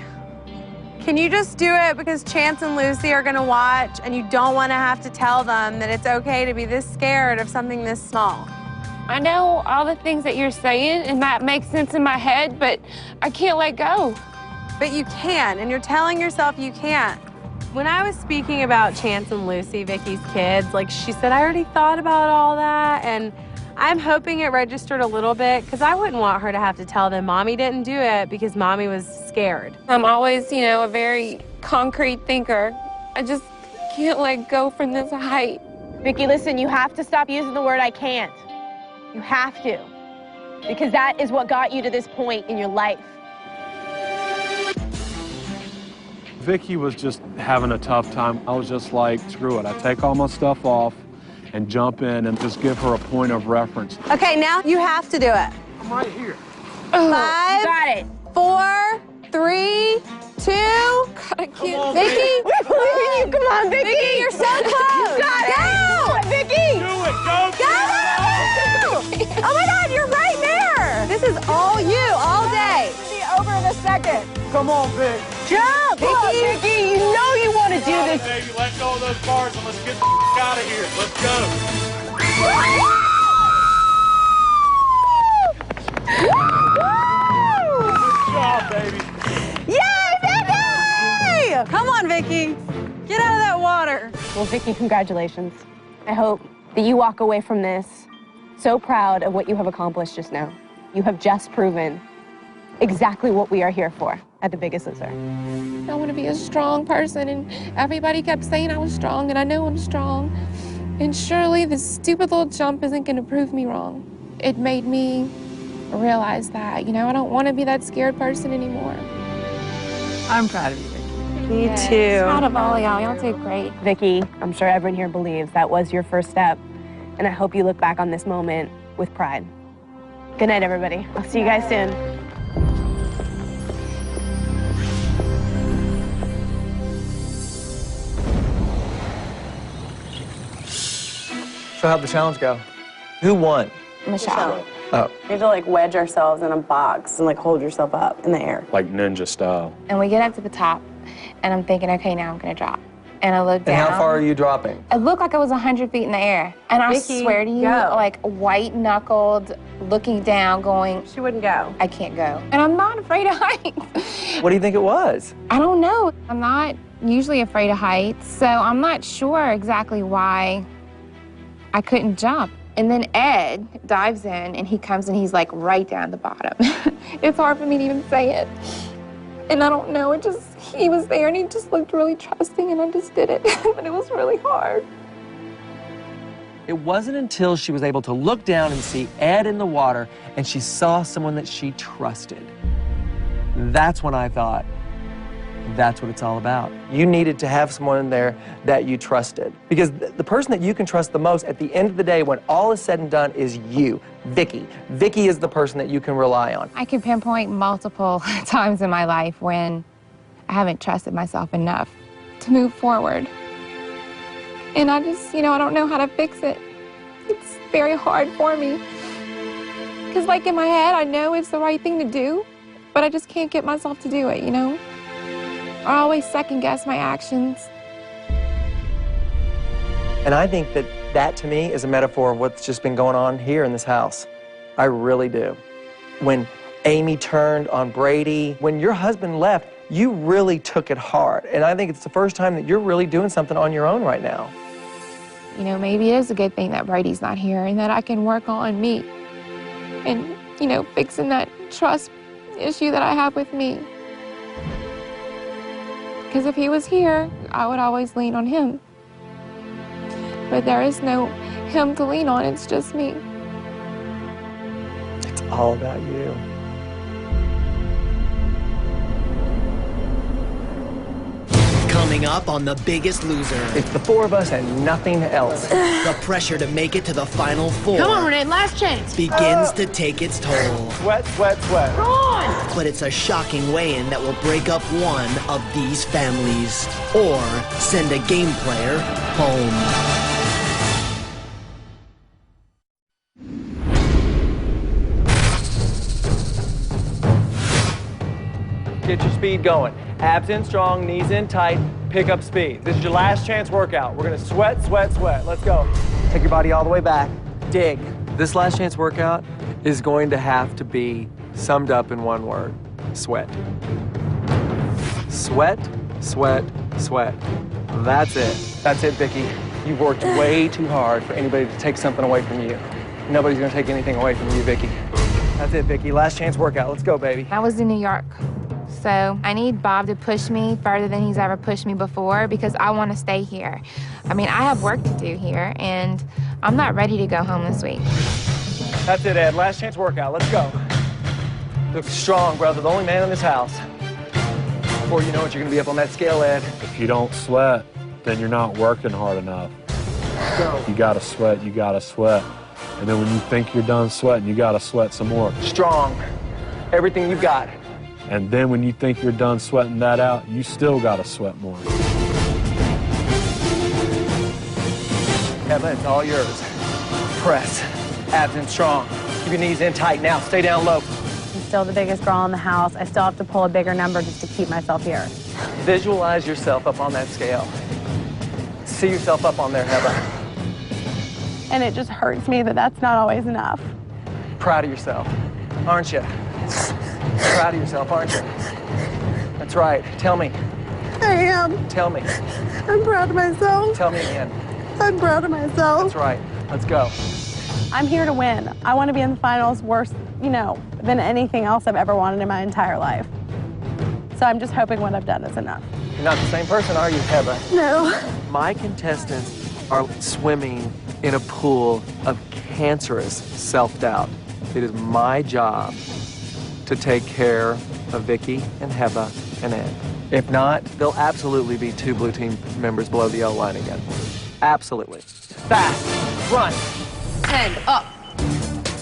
S16: Can you just do it because Chance and Lucy are gonna watch and you don't wanna have to tell them that it's okay to be this scared of something this small?
S7: I know all the things that you're saying, and that makes sense in my head, but I can't let go.
S16: But you can, and you're telling yourself you can't. When I was speaking about Chance and Lucy, Vicky's kids, like she said, I already thought about all that, and I'm hoping it registered a little bit because I wouldn't want her to have to tell them Mommy didn't do it because Mommy was scared.
S7: I'm always, a very concrete thinker. I just can't let go from this height.
S4: Vicky, listen, you have to stop using the word I can't. You have to. Because that is what got you to this point in your life.
S18: Vicky was just having a tough time. I was just like, screw it. I take all my stuff off and jump in and just give her a point of reference.
S16: Okay, now you have to do it.
S20: I'm right here.
S16: 5,
S4: You got it.
S16: 4, 3,
S2: 2. God, I can't. Vicky!
S4: Come on, Vicky!
S2: Vicky, you're so close!
S4: You got it!
S2: Go!
S4: Vicky!
S12: Do it! Go!
S2: Oh my God, you're right there! This is all you, all day.
S15: It's gonna be over in a second.
S21: Come on, Vic.
S4: Jump! Come on, Vicky! You know you want to do this.
S12: Baby, let go of those bars and let's get the out of here. Let's go. Good job, baby.
S15: Yay, Vicky! Come on, Vicky. Get out of that water.
S4: Well, Vicky, congratulations. I hope that you walk away from this so proud of what you have accomplished just now. You have just proven exactly what we are here for at The Biggest Loser.
S7: I want to be a strong person, and everybody kept saying I was strong, and I know I'm strong. And surely this stupid little jump isn't going to prove me wrong. It made me realize that, you know, I don't want to be that scared person anymore.
S15: I'm proud of you, Vicky.
S4: Me
S7: Yes,
S4: too.
S7: Proud of all y'all. Y'all did great.
S4: Vicky, I'm sure everyone here believes that was your first step, and I hope you look back on this moment with pride. Good night, everybody. I'll see you guys soon.
S3: So how'd the challenge go? Who won?
S7: Michelle.
S3: Oh.
S16: You have to like wedge ourselves in a box and like hold yourself up in the air.
S18: Like ninja style.
S7: And we get up to the top, and I'm thinking, okay, now I'm going to drop. And I look down.
S3: And how far are you dropping?
S7: It looked like I was 100 feet in the air. And I
S16: Vicky,
S7: swear to you,
S16: go.
S7: like white-knuckled, looking down, going,
S16: She wouldn't go.
S7: I can't go. And I'm not afraid of heights.
S3: What do you think it was?
S7: I don't know. I'm not usually afraid of heights, so I'm not sure exactly why I couldn't jump. And then Ed dives in, and he comes and he's like right down the bottom. It's hard for me to even say it. And I don't know, he was there and he just looked really trusting, and I just did it. But it was really hard.
S3: It wasn't until she was able to look down and see Ed in the water and she saw someone that she trusted. That's when I thought, that's what it's all about. You needed to have someone in there that you trusted. Because the person that you can trust the most at the end of the day, when all is said and done, is you, Vicky. Vicky is the person that you can rely on.
S7: I can pinpoint multiple times in my life when I haven't trusted myself enough to move forward. And I just, I don't know how to fix it. It's very hard for me. Because like in my head, I know it's the right thing to do, but I just can't get myself to do it, I always second guess my actions.
S3: And I think that to me is a metaphor of what's just been going on here in this house. I really do. When Amy turned on Brady, when your husband left, you really took it hard. And I think it's the first time that you're really doing something on your own right now.
S7: Maybe it is a good thing that Brady's not here and that I can work on me and, fixing that trust issue that I have with me. Because if he was here, I would always lean on him. But there is no him to lean on, it's just me.
S3: It's all about you.
S1: Coming up on The Biggest Loser.
S3: It's the four of us and nothing else.
S1: The pressure to make it to the final four.
S9: Come on, Renee, last chance.
S1: Begins to take its toll.
S21: Sweat, sweat, sweat.
S9: Come on.
S1: But it's a shocking weigh-in that will break up one of these families or send a game player home.
S3: Get your speed going. Abs in strong, knees in tight, pick up speed. This is your last chance workout. We're gonna sweat, sweat, sweat. Let's go. Take your body all the way back. Dig. This last chance workout is going to have to be summed up in one word: sweat. Sweat, sweat, sweat. That's it. That's it, Vicky. You've worked way too hard for anybody to take something away from you. Nobody's gonna take anything away from you, Vicky. That's it, Vicky. Last chance workout. Let's go, baby.
S7: I was in New York. So I need Bob to push me further than he's ever pushed me before because I want to stay here. I have work to do here, and I'm not ready to go home this week.
S3: That's it, Ed. Last chance workout. Let's go. Look strong, brother. The only man in this house. Before you know it, you're going to be up on that scale, Ed.
S18: If you don't sweat, then you're not working hard enough.
S3: Go.
S18: You gotta sweat, you gotta sweat. And then when you think you're done sweating, you gotta sweat some more.
S3: Strong. Everything you've got.
S18: And then when you think you're done sweating that out, you still got to sweat more.
S3: Kevin, it's all yours. Press, abs in strong. Keep your knees in tight now. Stay down low.
S16: I'm still the biggest girl in the house. I still have to pull a bigger number just to keep myself here.
S3: Visualize yourself up on that scale. See yourself up on there, Heather.
S16: And it just hurts me that that's not always enough.
S3: Proud of yourself, aren't you? Proud of yourself, aren't you? That's right. Tell me.
S16: I am.
S3: Tell me.
S16: I'm proud of myself.
S3: Tell me again.
S16: I'm proud of myself.
S3: That's right. Let's go.
S16: I'm here to win. I want to be in the finals worse, than anything else I've ever wanted in my entire life. So I'm just hoping what I've done is enough.
S3: You're not the same person, are you, Heather?
S16: No.
S3: My contestants are swimming in a pool of cancerous self-doubt. It is my job to take care of Vicky and Heather and Ed. If not, there'll absolutely be 2 blue team members below the yellow line again. Absolutely. Fast. Run.
S9: 10, up.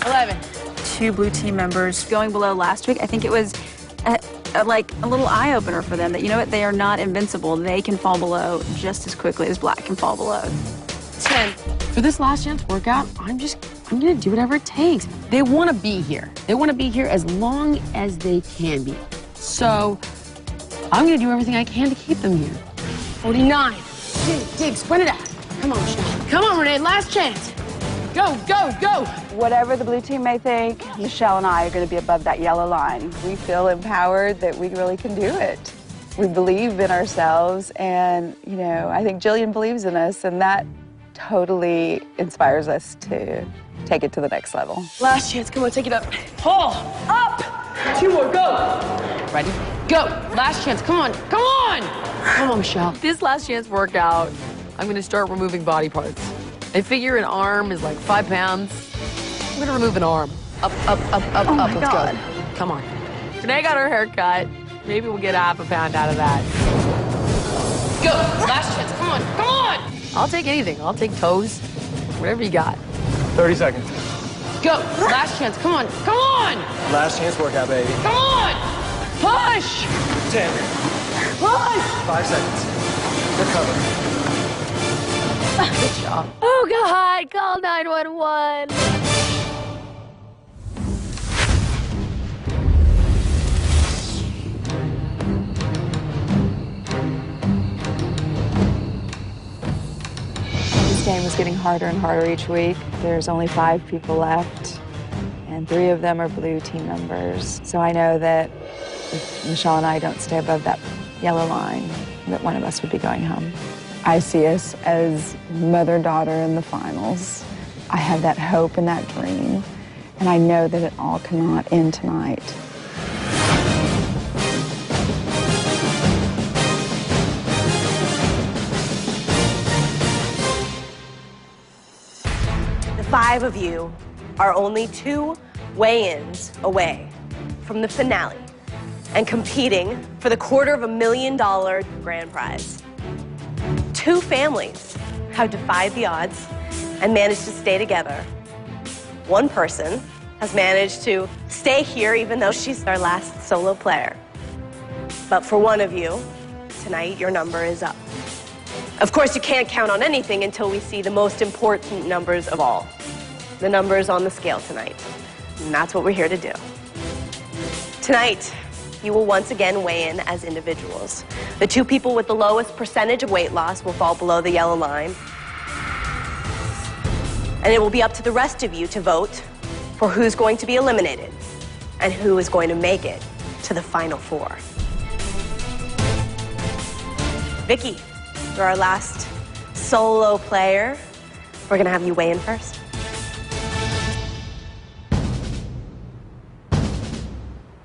S9: 11.
S5: 2 blue team members going below last week. I think it was like a little eye-opener for them that, you know what, they are not invincible. They can fall below just as quickly as black can fall below.
S9: 10. For this last chance workout, I'm gonna do whatever it takes. They wanna be here. They wanna be here as long as they can be. So, I'm gonna do everything I can to keep them here. 49. Dig, sprint it out. Come on, Michelle. Come on, Renee, last chance. Go, go, go.
S15: Whatever the blue team may think, Michelle and I are going to be above that yellow line. We feel empowered that we really can do it. We believe in ourselves, and, I think Jillian believes in us, and that totally inspires us to take it to the next level.
S9: Last chance, come on, take it up. Pull, up. 2 more, go. Ready? Go. Last chance, come on, come on. Come on, Michelle.
S6: This last chance workout, I'm gonna start removing body parts. I figure an arm is like 5 pounds. I'm gonna remove an arm. Up, up, up, up,
S16: Oh
S6: up,
S16: my
S6: let's
S16: God.
S6: go. Come on. Renee got her hair cut. Maybe we'll get half a pound out of that.
S9: Go. Last chance, come on, come on.
S6: I'll take anything. I'll take toes, whatever you got.
S3: 30 seconds.
S9: Go. Last chance, come on, come on.
S3: Last chance workout, baby.
S9: Come on. Push.
S3: 10.
S9: Push.
S3: 5 seconds. Recover.
S9: Good job.
S16: Oh, God, call 911.
S15: This game is getting harder and harder each week. There's only 5 people left, and 3 of them are blue team members. So I know that if Michelle and I don't stay above that yellow line, that one of us would be going home. I see us as mother-daughter in the finals. I have that hope and that dream, and I know that it all cannot end tonight.
S4: The 5 of you are only 2 weigh-ins away from the finale and competing for the $250,000 grand prize. 2 families have defied the odds and managed to stay together. 1 person has managed to stay here even though she's our last solo player. But for one of you, tonight your number is up. Of course, you can't count on anything until we see the most important numbers of all. The numbers on the scale tonight. And that's what we're here to do. Tonight, you will once again weigh in as individuals. The 2 people with the lowest percentage of weight loss will fall below the yellow line. And it will be up to the rest of you to vote for who's going to be eliminated and who is going to make it to the final 4. Vicky, you're our last solo player. We're gonna have you weigh in first.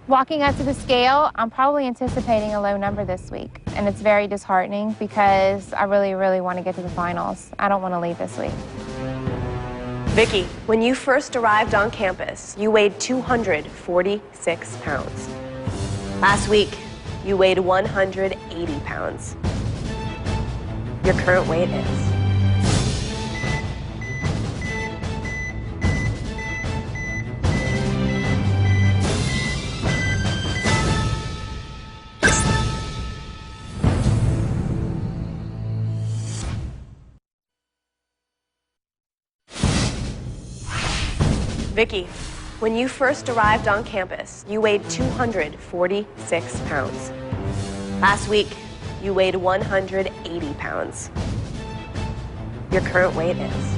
S7: Walking up to the scale, I'm probably anticipating a low number this week. And it's very disheartening because I really, really want to get to the finals. I don't want to leave this week.
S4: Vicky, when you first arrived on campus, you weighed 246 pounds. Last week, you weighed 180 pounds. Your current weight is... Vicky, when you first arrived on campus, you weighed 246 pounds. Last week, you weighed 180 pounds. Your current weight is...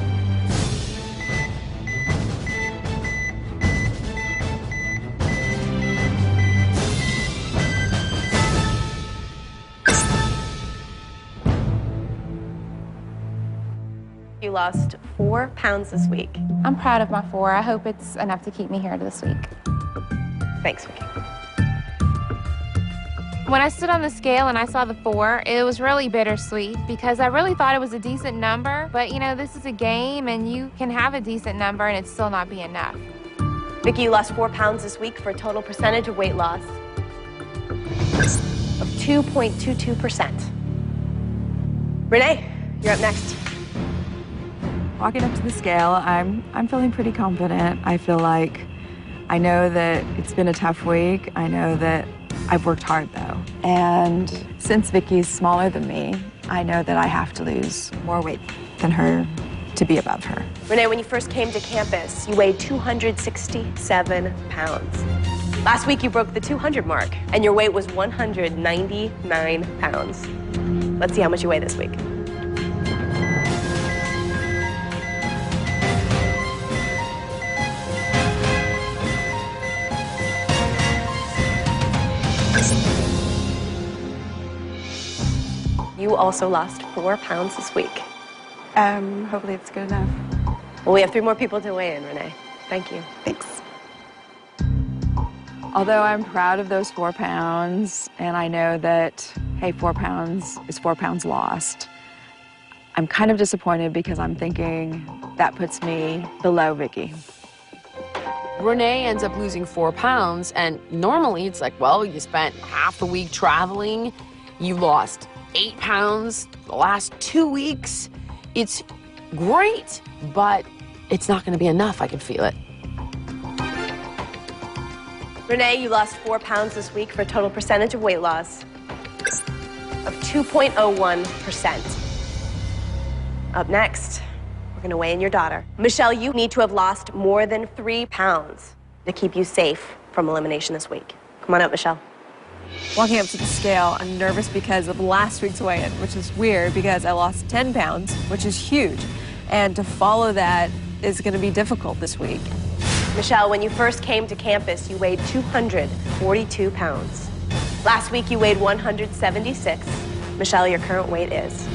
S4: You lost 4 pounds this week.
S7: I'm proud of my 4. I hope it's enough to keep me here this week.
S4: Thanks, Vicky.
S7: When I stood on the scale and I saw the 4, it was really bittersweet because I really thought it was a decent number. But, you know, this is a game and you can have a decent number and it still not be enough.
S4: Vicky, you lost 4 pounds this week for a total percentage of weight loss of 2.22%. Renee, you're up next.
S15: Walking up to the scale, I'm feeling pretty confident. I feel like I know that it's been a tough week. I know that I've worked hard though. And since Vicky's smaller than me, I know that I have to lose more weight than her to be above her.
S4: Renee, when you first came to campus, you weighed 267 pounds. Last week you broke the 200 mark and your weight was 199 pounds. Let's see how much you weigh this week. You also lost 4 pounds this week.
S15: Hopefully it's good enough.
S4: Well, we have 3 more people to weigh in, Renee. Thank you.
S15: Thanks. Although I'm proud of those 4 pounds, and I know that, hey, 4 pounds is 4 pounds lost, I'm kind of disappointed because I'm thinking that puts me below Vicky.
S9: Renee ends up losing 4 pounds, and normally it's like, well, you spent half the week traveling, you lost 8 pounds the last 2 weeks. It's great, but it's not gonna be enough, I can feel it.
S4: Renee, you lost 4 pounds this week for a total percentage of weight loss of 2.01%. Up next, we're gonna weigh in your daughter. Michelle, you need to have lost more than 3 pounds to keep you safe from elimination this week. Come on up, Michelle.
S14: Walking up to the scale, I'm nervous because of last week's weigh-in, which is weird because I lost 10 pounds, which is huge. And to follow that is gonna be difficult this week.
S4: Michelle, when you first came to campus, you weighed 242 pounds. Last week, you weighed 176. Michelle, your current weight is?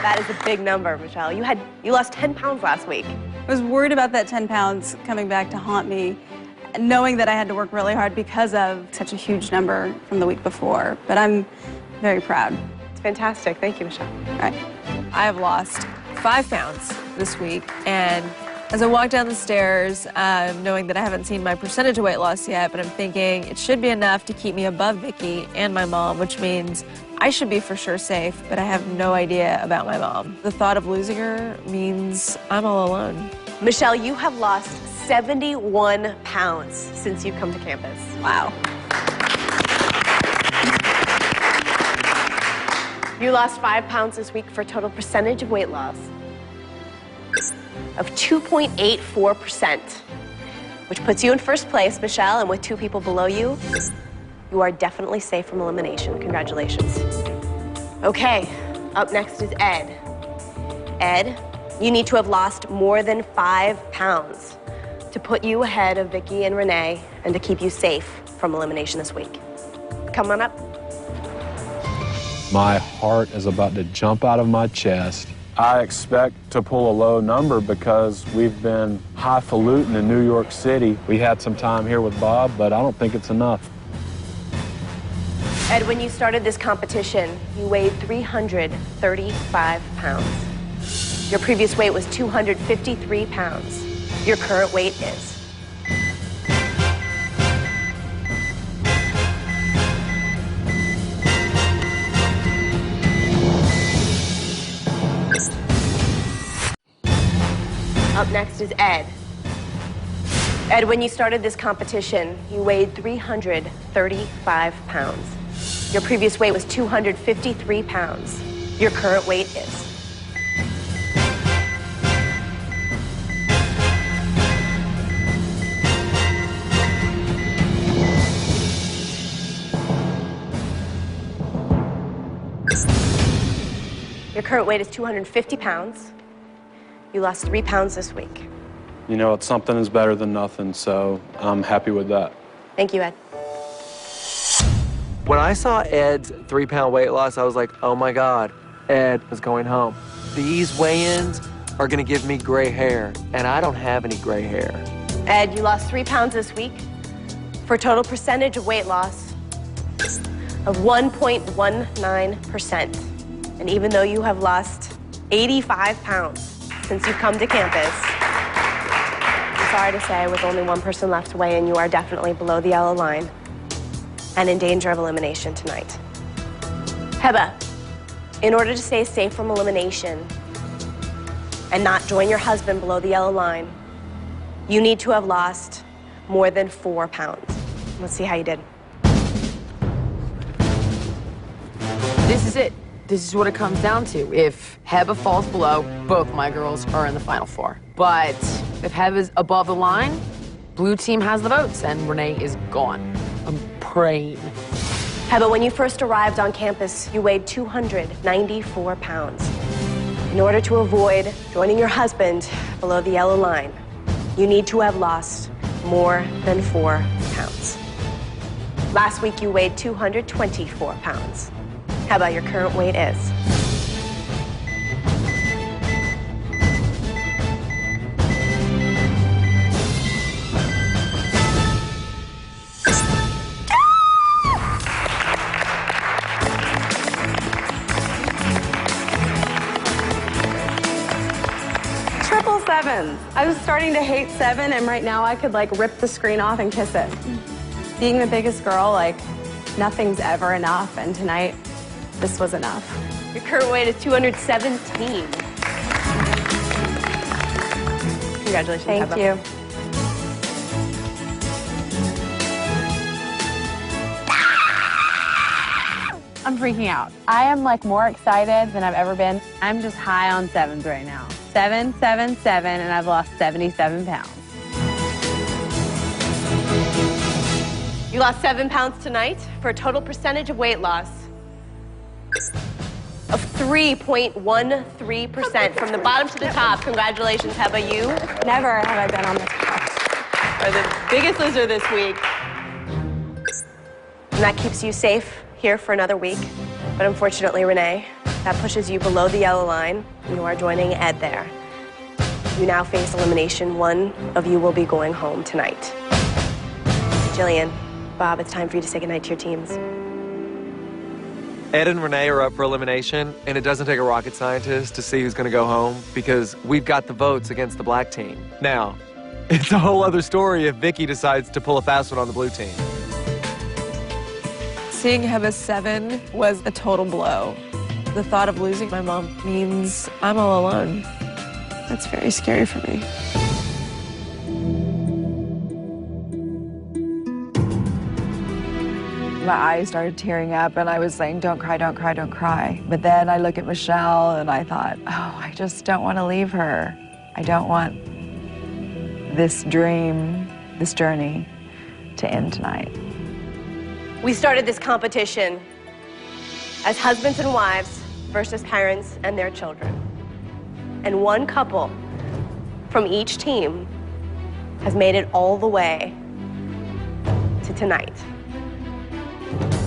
S4: That is a big number, Michelle. You lost 10 pounds last week.
S11: I was worried about that 10 pounds coming back to haunt me, knowing that I had to work really hard because of such a huge number from the week before. But I'm very proud.
S4: It's fantastic. Thank you, Michelle.
S11: All right.
S14: I have lost 5 pounds this week, and as I walk down the stairs, knowing that I haven't seen my percentage of weight loss yet, but I'm thinking it should be enough to keep me above Vicky and my mom, which means I should be for sure safe, but I have no idea about my mom. The thought of losing her means I'm all alone.
S4: Michelle, you have lost 71 pounds since you've come to campus. Wow. You lost 5 pounds this week for a total percentage of weight loss of 2.84%, which puts you in first place, Michelle, and with 2 people below you, you are definitely safe from elimination. Congratulations. Okay, up next is Ed. Ed, you need to have lost more than 5 pounds to put you ahead of Vicky and Renee and to keep you safe from elimination this week. Come on up.
S18: My heart is about to jump out of my chest. I expect to pull a low number because we've been highfalutin in New York City. We had some time here with Bob, but I don't think it's enough.
S4: Ed, when you started this competition, you weighed 335 pounds. Your previous weight was 253 pounds. Your current weight is? Up next is Ed. Ed, when you started this competition, you weighed 335 pounds. Your previous weight was 253 pounds. Your current weight is... Your current weight is 250 pounds. You lost 3 pounds this week.
S18: You know, something is better than nothing, so I'm happy with that.
S4: Thank you, Ed.
S3: When I saw Ed's 3-pound weight loss, I was like, oh my God, Ed is going home. These weigh-ins are gonna give me gray hair, and I don't have any gray hair.
S4: Ed, you lost 3 pounds this week for a total percentage of weight loss of 1.19%. And even though you have lost 85 pounds since you've come to campus, I'm sorry to say, with only one person left to weigh in, you are definitely below the yellow line and in danger of elimination tonight. Heba, in order to stay safe from elimination and not join your husband below the yellow line, you need to have lost more than 4 pounds. Let's see how you did.
S6: This is it. This is what it comes down to. If Heba falls below, both my girls are in the final 4. But if Heba's above the line, blue team has the votes and Renee is gone. I'm praying.
S4: Heba, when you first arrived on campus, you weighed 294 pounds. In order to avoid joining your husband below the yellow line, you need to have lost more than 4 pounds. Last week, you weighed 224 pounds. Heba, your current weight is?
S16: Triple sevens. I was starting to hate 7, and right now I could like rip the screen off and kiss it. Being the biggest girl, like nothing's ever enough, and tonight, this was enough.
S4: Your current weight is 217. Congratulations,
S16: Thank
S4: Heba.
S16: you.
S17: I'm freaking out. I am like more excited than I've ever been. I'm just high on 7s right now. 7, 7, 7, and I've lost 77 pounds.
S4: You lost 7 pounds tonight for a total percentage of weight loss of 3.13%. From the bottom to the top, congratulations, Heba. You
S16: Never have I been on this couch.
S4: are the biggest loser this week. And that keeps you safe here for another week. But unfortunately, Renee, that pushes you below the yellow line. You are joining Ed there. You now face elimination. One of you will be going home tonight. Jillian, Bob, it's time for you to say goodnight to your teams.
S3: Ed and Renee are up for elimination, and it doesn't take a rocket scientist to see who's going to go home because we've got the votes against the black team. Now, it's a whole other story if Vicky decides to pull a fast one on the blue team.
S14: Seeing Heba's 7 was a total blow. The thought of losing my mom means I'm all alone. That's very scary for me. My eyes started tearing up and I was saying, don't cry, don't cry, don't cry. But then I look at Michelle and I thought, oh, I just don't want to leave her. I don't want this dream, this journey to end tonight.
S4: We started this competition as husbands and wives versus parents and their children. And one couple from each team has made it all the way to tonight.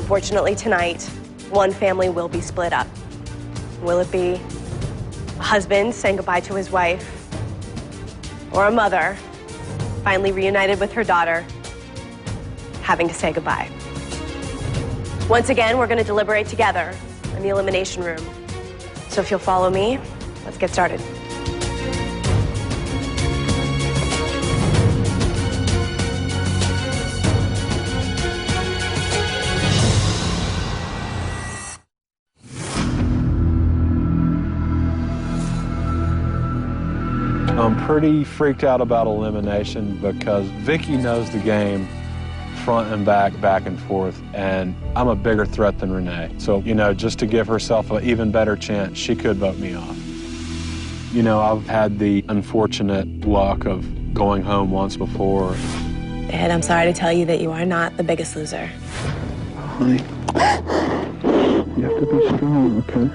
S4: Unfortunately, tonight, one family will be split up. Will it be a husband saying goodbye to his wife, or a mother finally reunited with her daughter, having to say goodbye? Once again, we're going to deliberate together in the elimination room. So if you'll follow me, let's get started.
S18: pretty freaked out about elimination because Vicky knows the game front and back, back and forth, and I'm a bigger threat than Renee. So, you know, just to give herself an even better chance, she could vote me off. You know, I've had the unfortunate luck of going home once before.
S4: And I'm sorry to tell you that you are not the biggest loser.
S21: Honey, you have to be strong, okay?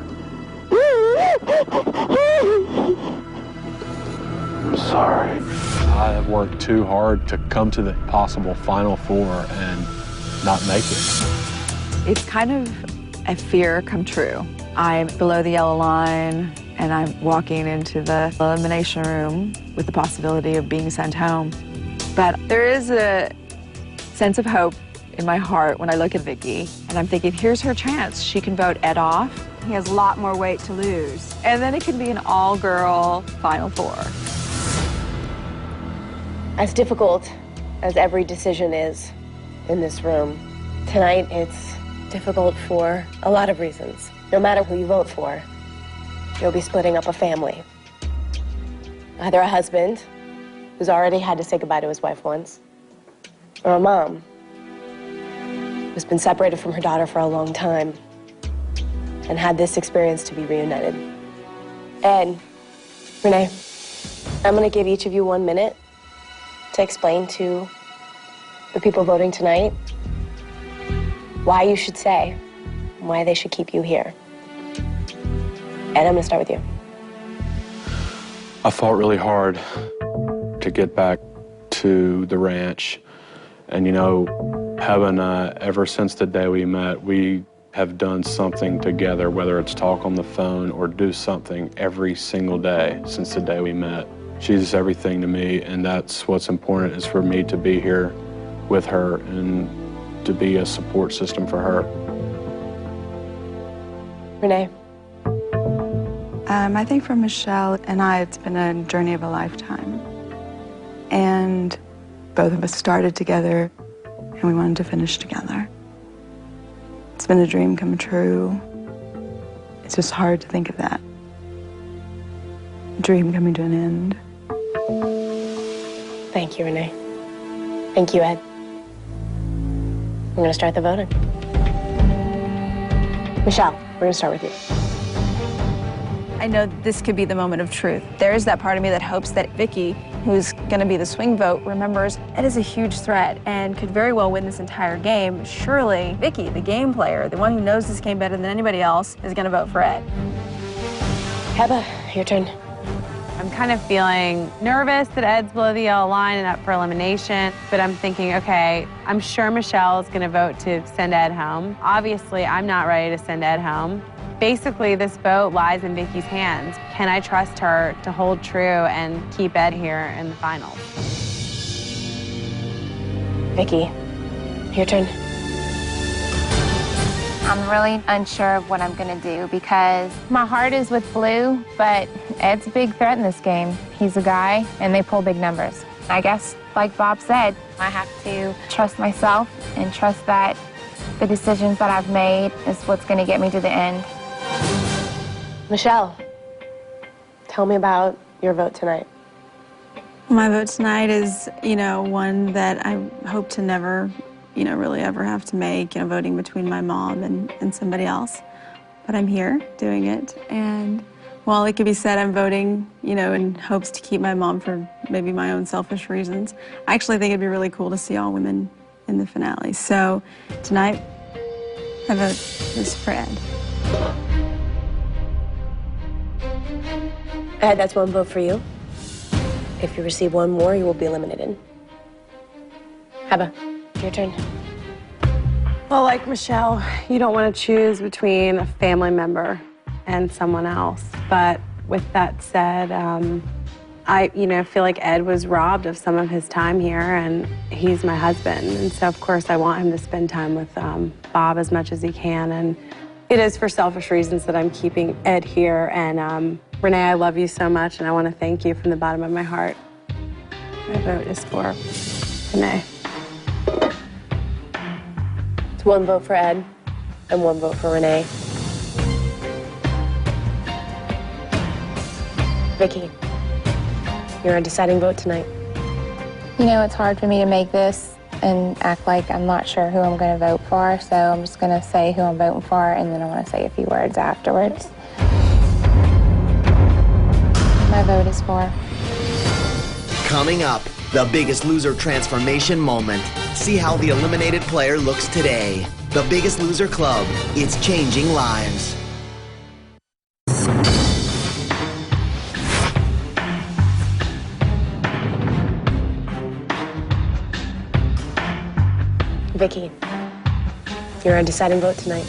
S21: I'm sorry.
S18: I have worked too hard to come to the possible Final Four and not make it.
S13: It's kind of a fear come true. I'm below the yellow line, and I'm walking into the elimination room with the possibility of being sent home. But there is a sense of hope in my heart when I look at Vicky, and I'm thinking, here's her chance. She can vote Ed off.
S15: He has a lot more weight to lose.
S13: And then it can be an all-girl Final Four.
S4: As difficult as every decision is in this room, tonight it's difficult for a lot of reasons. No matter who you vote for, you'll be splitting up a family. Either a husband, who's already had to say goodbye to his wife once, or a mom, who's been separated from her daughter for a long time and had this experience to be reunited. Ed, Renee, I'm gonna give each of you 1 minute to explain to the people voting tonight why you should stay and why they should keep you here. Ed, I'm gonna start with you.
S18: I fought really hard to get back to the ranch. And you know, Heba and I, ever since the day we met, we have done something together, whether it's talk on the phone or do something every single day since the day we met. She's everything to me, and that's what's important, is for me to be here with her and to be a support system for her.
S4: Renee?
S13: I think for Michelle and I, it's been a journey of a lifetime. And both of us started together, and we wanted to finish together. It's been a dream come true. It's just hard to think of that. A dream coming to an end.
S4: Thank you, Renee. Thank you, Ed. We're gonna start the voting. Michelle, we're gonna start with you.
S14: I know this could be the moment of truth. There is that part of me that hopes that Vicky, who's going to be the swing vote, remembers Ed is a huge threat and could very well win this entire game. Surely Vicky, the game player, the one who knows this game better than anybody else, is going to vote for Ed.
S4: Heba, your turn.
S17: I'm kind of feeling nervous that Ed's below the yellow line and up for elimination, but I'm thinking, okay, I'm sure Michelle is going to vote to send Ed home. Obviously, I'm not ready to send Ed home. Basically, this vote lies in Vicky's hands. Can I trust her to hold true and keep Ed here in the finals?
S4: Vicky, your turn.
S7: I'm really unsure of what I'm gonna do because my heart is with Blue, but Ed's a big threat in this game. He's a guy, and they pull big numbers. I guess, like Bob said, I have to trust myself and trust that the decisions that I've made is what's gonna get me to the end.
S4: Michelle, tell me about your vote tonight.
S14: My vote tonight is, one that I hope to never, really ever have to make, voting between my mom and somebody else. But I'm here doing it. And while it could be said I'm voting, in hopes to keep my mom for maybe my own selfish reasons, I actually think it'd be really cool to see all women in the finale. So tonight, my vote is for Ed.
S4: Ed, that's one vote for you. If you receive one more, you will be eliminated. Heba, your turn.
S17: Well, like Michelle, you don't want to choose between a family member and someone else. But with that said, I feel like Ed was robbed of some of his time here, and he's my husband. And so, of course, I want him to spend time with Bob as much as he can. And it is for selfish reasons that I'm keeping Ed here. And Renee, I love you so much, and I want to thank you from the bottom of my heart. My vote is for Renee.
S4: It's one vote for Ed and one vote for Renee. Vicky, You're a deciding vote tonight.
S7: You know, it's hard for me to make this and act like I'm not sure who I'm going to vote for, so I'm just going to say who I'm voting for, and then I want to say a few words afterwards. My vote is for...
S1: Coming up, the Biggest Loser transformation moment. See how the eliminated player looks today. The Biggest Loser Club. It's changing lives.
S4: Vicky, you're a deciding vote tonight.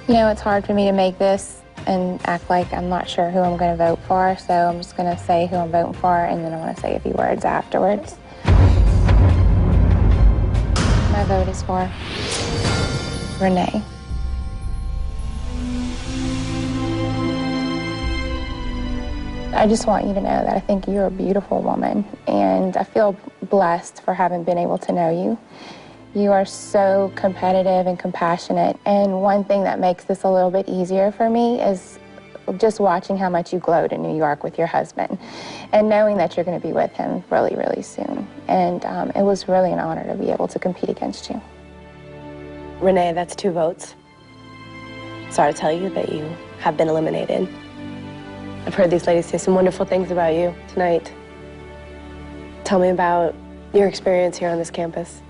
S7: You know, it's hard for me to make this and act like I'm not sure who I'm going to vote for, so I'm just going to say who I'm voting for, and then I want to say a few words afterwards. My vote is for Renee. I just want you to know that I think you're a beautiful woman, and I feel blessed for having been able to know you. You are so competitive and compassionate, and one thing that makes this a little bit easier for me is just watching how much you glowed in New York with your husband and knowing that you're going to be with him really, really soon. And it was really an honor to be able to compete against you.
S4: Renee, that's 2 votes. Sorry to tell you that you have been eliminated. I've heard these ladies say some wonderful things about you tonight. Tell me about your experience here on this campus.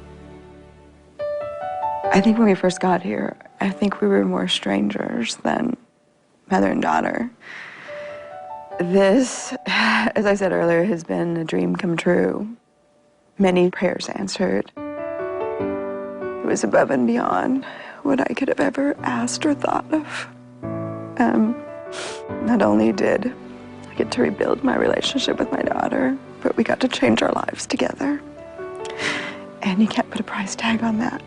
S13: I think when we first got here, I think we were more strangers than mother and daughter. This, as I said earlier, has been a dream come true. Many prayers answered. It was above and beyond what I could have ever asked or thought of. Not only did I get to rebuild my relationship with my daughter, but we got to change our lives together. And you can't put a price tag on that.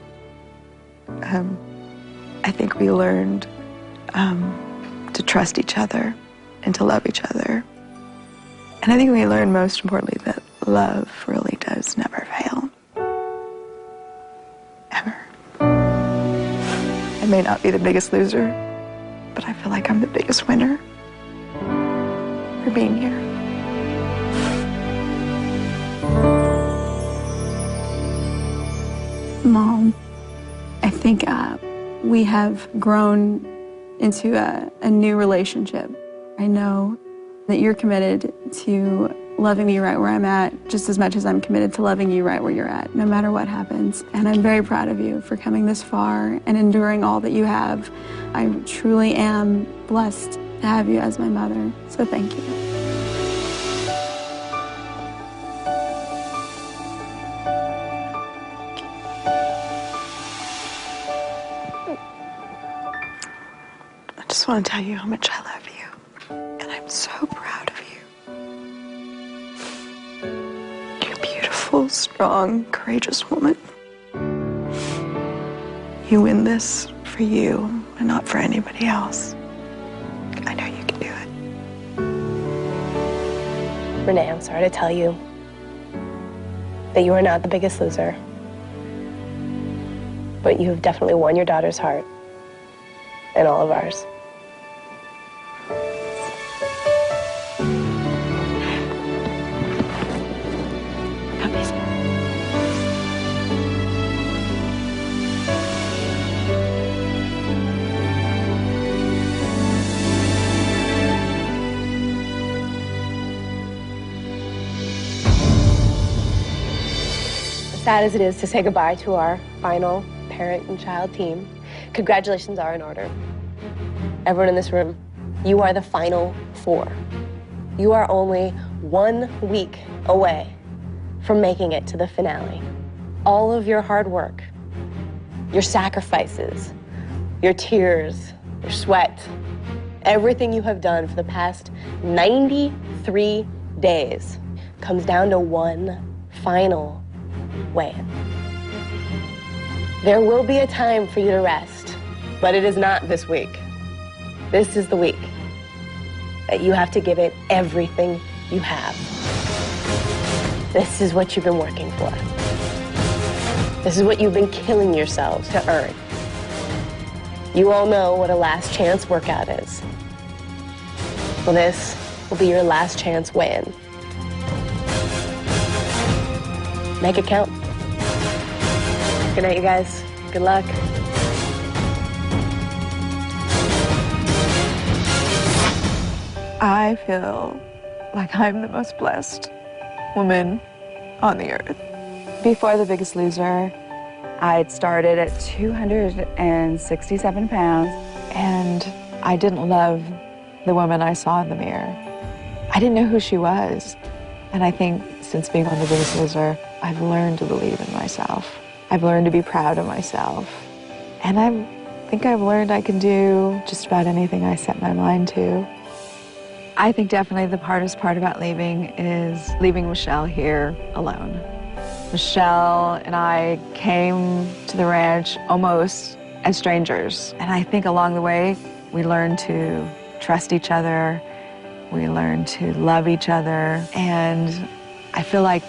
S13: I think we learned to trust each other and to love each other. And I think we learned most importantly that love really does never fail. Ever. I may not be the biggest loser, but I feel like I'm the biggest winner for being here.
S15: Mom, I think we have grown into a new relationship. I know that you're committed to loving me right where I'm at, just as much as I'm committed to loving you right where you're at, no matter what happens. And I'm very proud of you for coming this far and enduring all that you have. I truly am blessed to have you as my mother, so thank you.
S13: I just want to tell you how much I love you, and I'm so proud of you. You're a beautiful, strong, courageous woman. You win this for you and not for anybody else. I know you can do it.
S4: Renee, I'm sorry to tell you that you are not the biggest loser, but you have definitely won your daughter's heart and all of ours. Sad as it is to say goodbye to our final parent and child team, congratulations are in order. Everyone in this room, you are the final 4. You are only 1 week away from making it to the finale. All of your hard work, your sacrifices, your tears, your sweat, everything you have done for the past 93 days comes down to one final weigh-in. There will be a time for you to rest, but it is not this week. This is the week that you have to give it everything you have. This is what you've been working for. This is what you've been killing yourselves to earn. You all know what a last chance workout is. Well, this will be your last chance weigh-in.
S17: make it count. Good night, you guys. Good luck.
S13: I feel like I'm the most blessed woman on the earth. Before The Biggest Loser, I'd started at 267 pounds, and I didn't love the woman I saw in the mirror. I didn't know who she was. And I think since being on The Biggest Loser, I've learned to believe in myself. I've learned to be proud of myself. And I think I've learned I can do just about anything I set my mind to. I think definitely the hardest part about leaving is leaving Michelle here alone. Michelle and I came to the ranch almost as strangers. And I think along the way, we learned to trust each other. We learned to love each other. And I feel like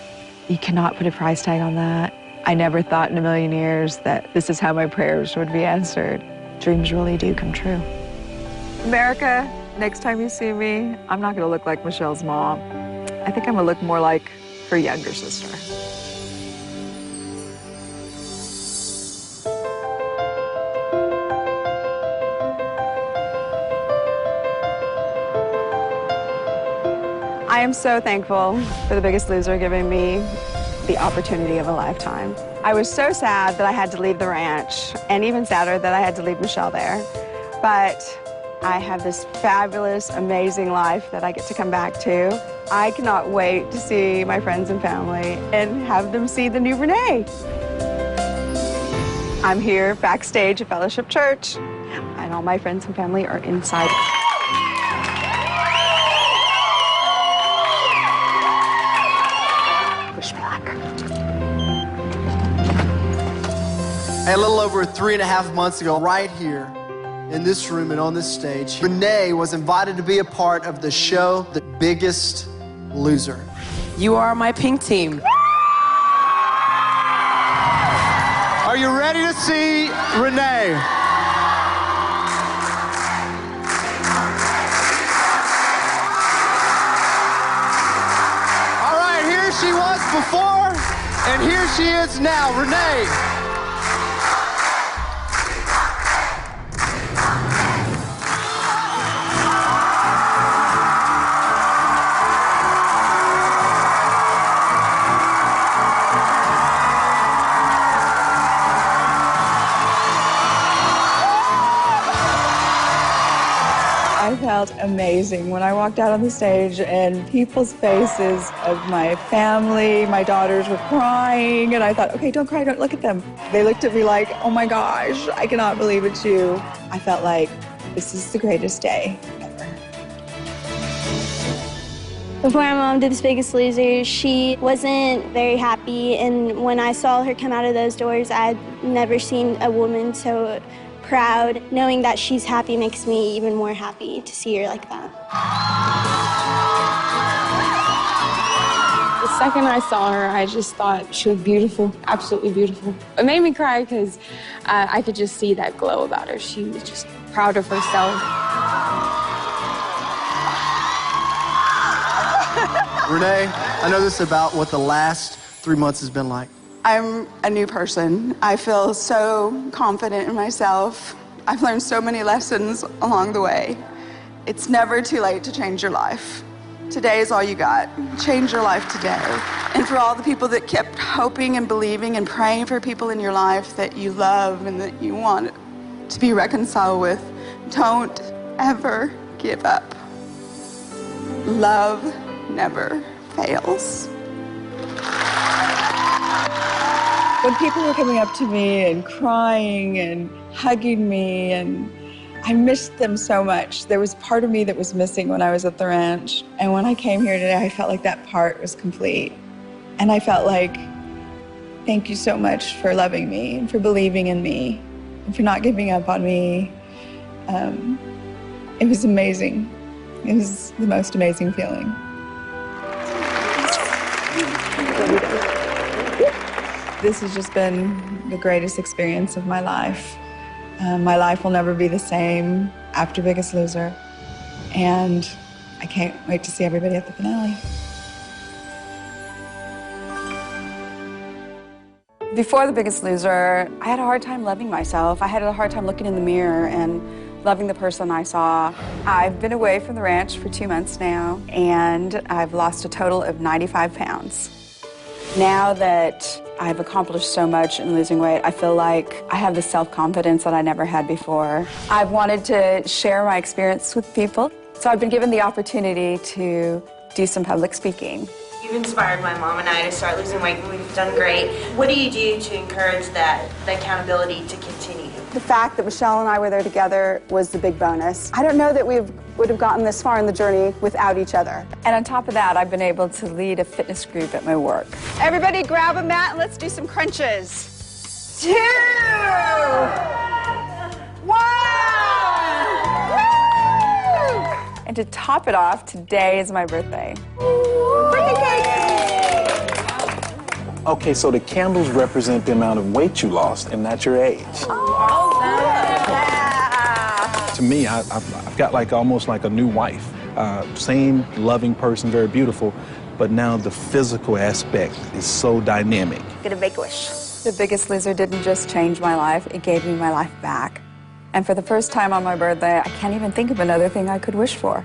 S13: you cannot put a price tag on that. I never thought in a million years that this is how my prayers would be answered. Dreams really do come true. America, next time you see me, I'm not gonna look like Michelle's mom. I think I'm gonna look more like her younger sister.
S17: I am so thankful for The Biggest Loser giving me the opportunity of a lifetime. I was so sad that I had to leave the ranch, and even sadder that I had to leave Michelle there. But I have this fabulous, amazing life that I get to come back to. I cannot wait to see my friends and family and have them see the new Renee. I'm here backstage at Fellowship Church, and all my friends and family are inside. Push back.
S19: A little over 3.5 months ago, right here in this room and on this stage, Renee was invited to be a part of the show, The Biggest Loser.
S6: You are my pink team.
S19: Are you ready to see Renee? All right, here she was before, and here she is now, Renee.
S13: I felt amazing when I walked out on the stage and people's faces of my family, my daughters were crying, and I thought, okay, don't cry, don't look at them. They looked at me like, oh my gosh, I cannot believe it's you. I felt like this is the greatest day ever.
S22: Before my mom did The Biggest Loser, she wasn't very happy, and when I saw her come out of those doors, I'd never seen a woman so proud. Knowing that she's happy makes me even more happy to see her like that.
S17: The second I saw her, I just thought she was beautiful, absolutely beautiful. It made me cry because I could just see that glow about her. She was just proud of herself.
S19: Renee, I know this about what the last 3 months has been like.
S13: I'm a new person. I feel so confident in myself. I've learned so many lessons along the way. It's never too late to change your life. Today is all you got. Change your life today. And for all the people that kept hoping and believing and praying for people in your life that you love and that you want to be reconciled with, don't ever give up. Love never fails. When people were coming up to me and crying and hugging me, and I missed them so much. There was part of me that was missing when I was at the ranch. And when I came here today, I felt like that part was complete. And I felt like, thank you so much for loving me and for believing in me and for not giving up on me. It was amazing. It was the most amazing feeling. This has just been the greatest experience of my life. My life will never be the same after Biggest Loser. And I can't wait to see everybody at the finale. Before The Biggest Loser, I had a hard time loving myself. I had a hard time looking in the mirror and loving the person I saw. I've been away from the ranch for 2 months now, and I've lost a total of 95 pounds. Now that I've accomplished so much in losing weight, I feel like I have the self-confidence that I never had before. I've wanted to share my experience with people, so I've been given the opportunity to do some public speaking.
S8: You've inspired my mom and I to start losing weight, and we've done great. What do you do to encourage the accountability to continue?
S13: The fact that Michelle and I were there together was the big bonus. I don't know that we would have gotten this far in the journey without each other. And on top of that, I've been able to lead a fitness group at my work. Everybody grab a mat and let's do some crunches. 2, 1. Woo! And to top it off, today is my birthday. Birthday cake!
S21: Okay, so the candles represent the amount of weight you lost and not your age. To me, I've got like almost like a new wife. Same loving person, very beautiful, but now the physical aspect is so dynamic.
S13: Get a Make-A-Wish. The Biggest Loser didn't just change my life, it gave me my life back. And for the first time on my birthday, I can't even think of another thing I could wish for.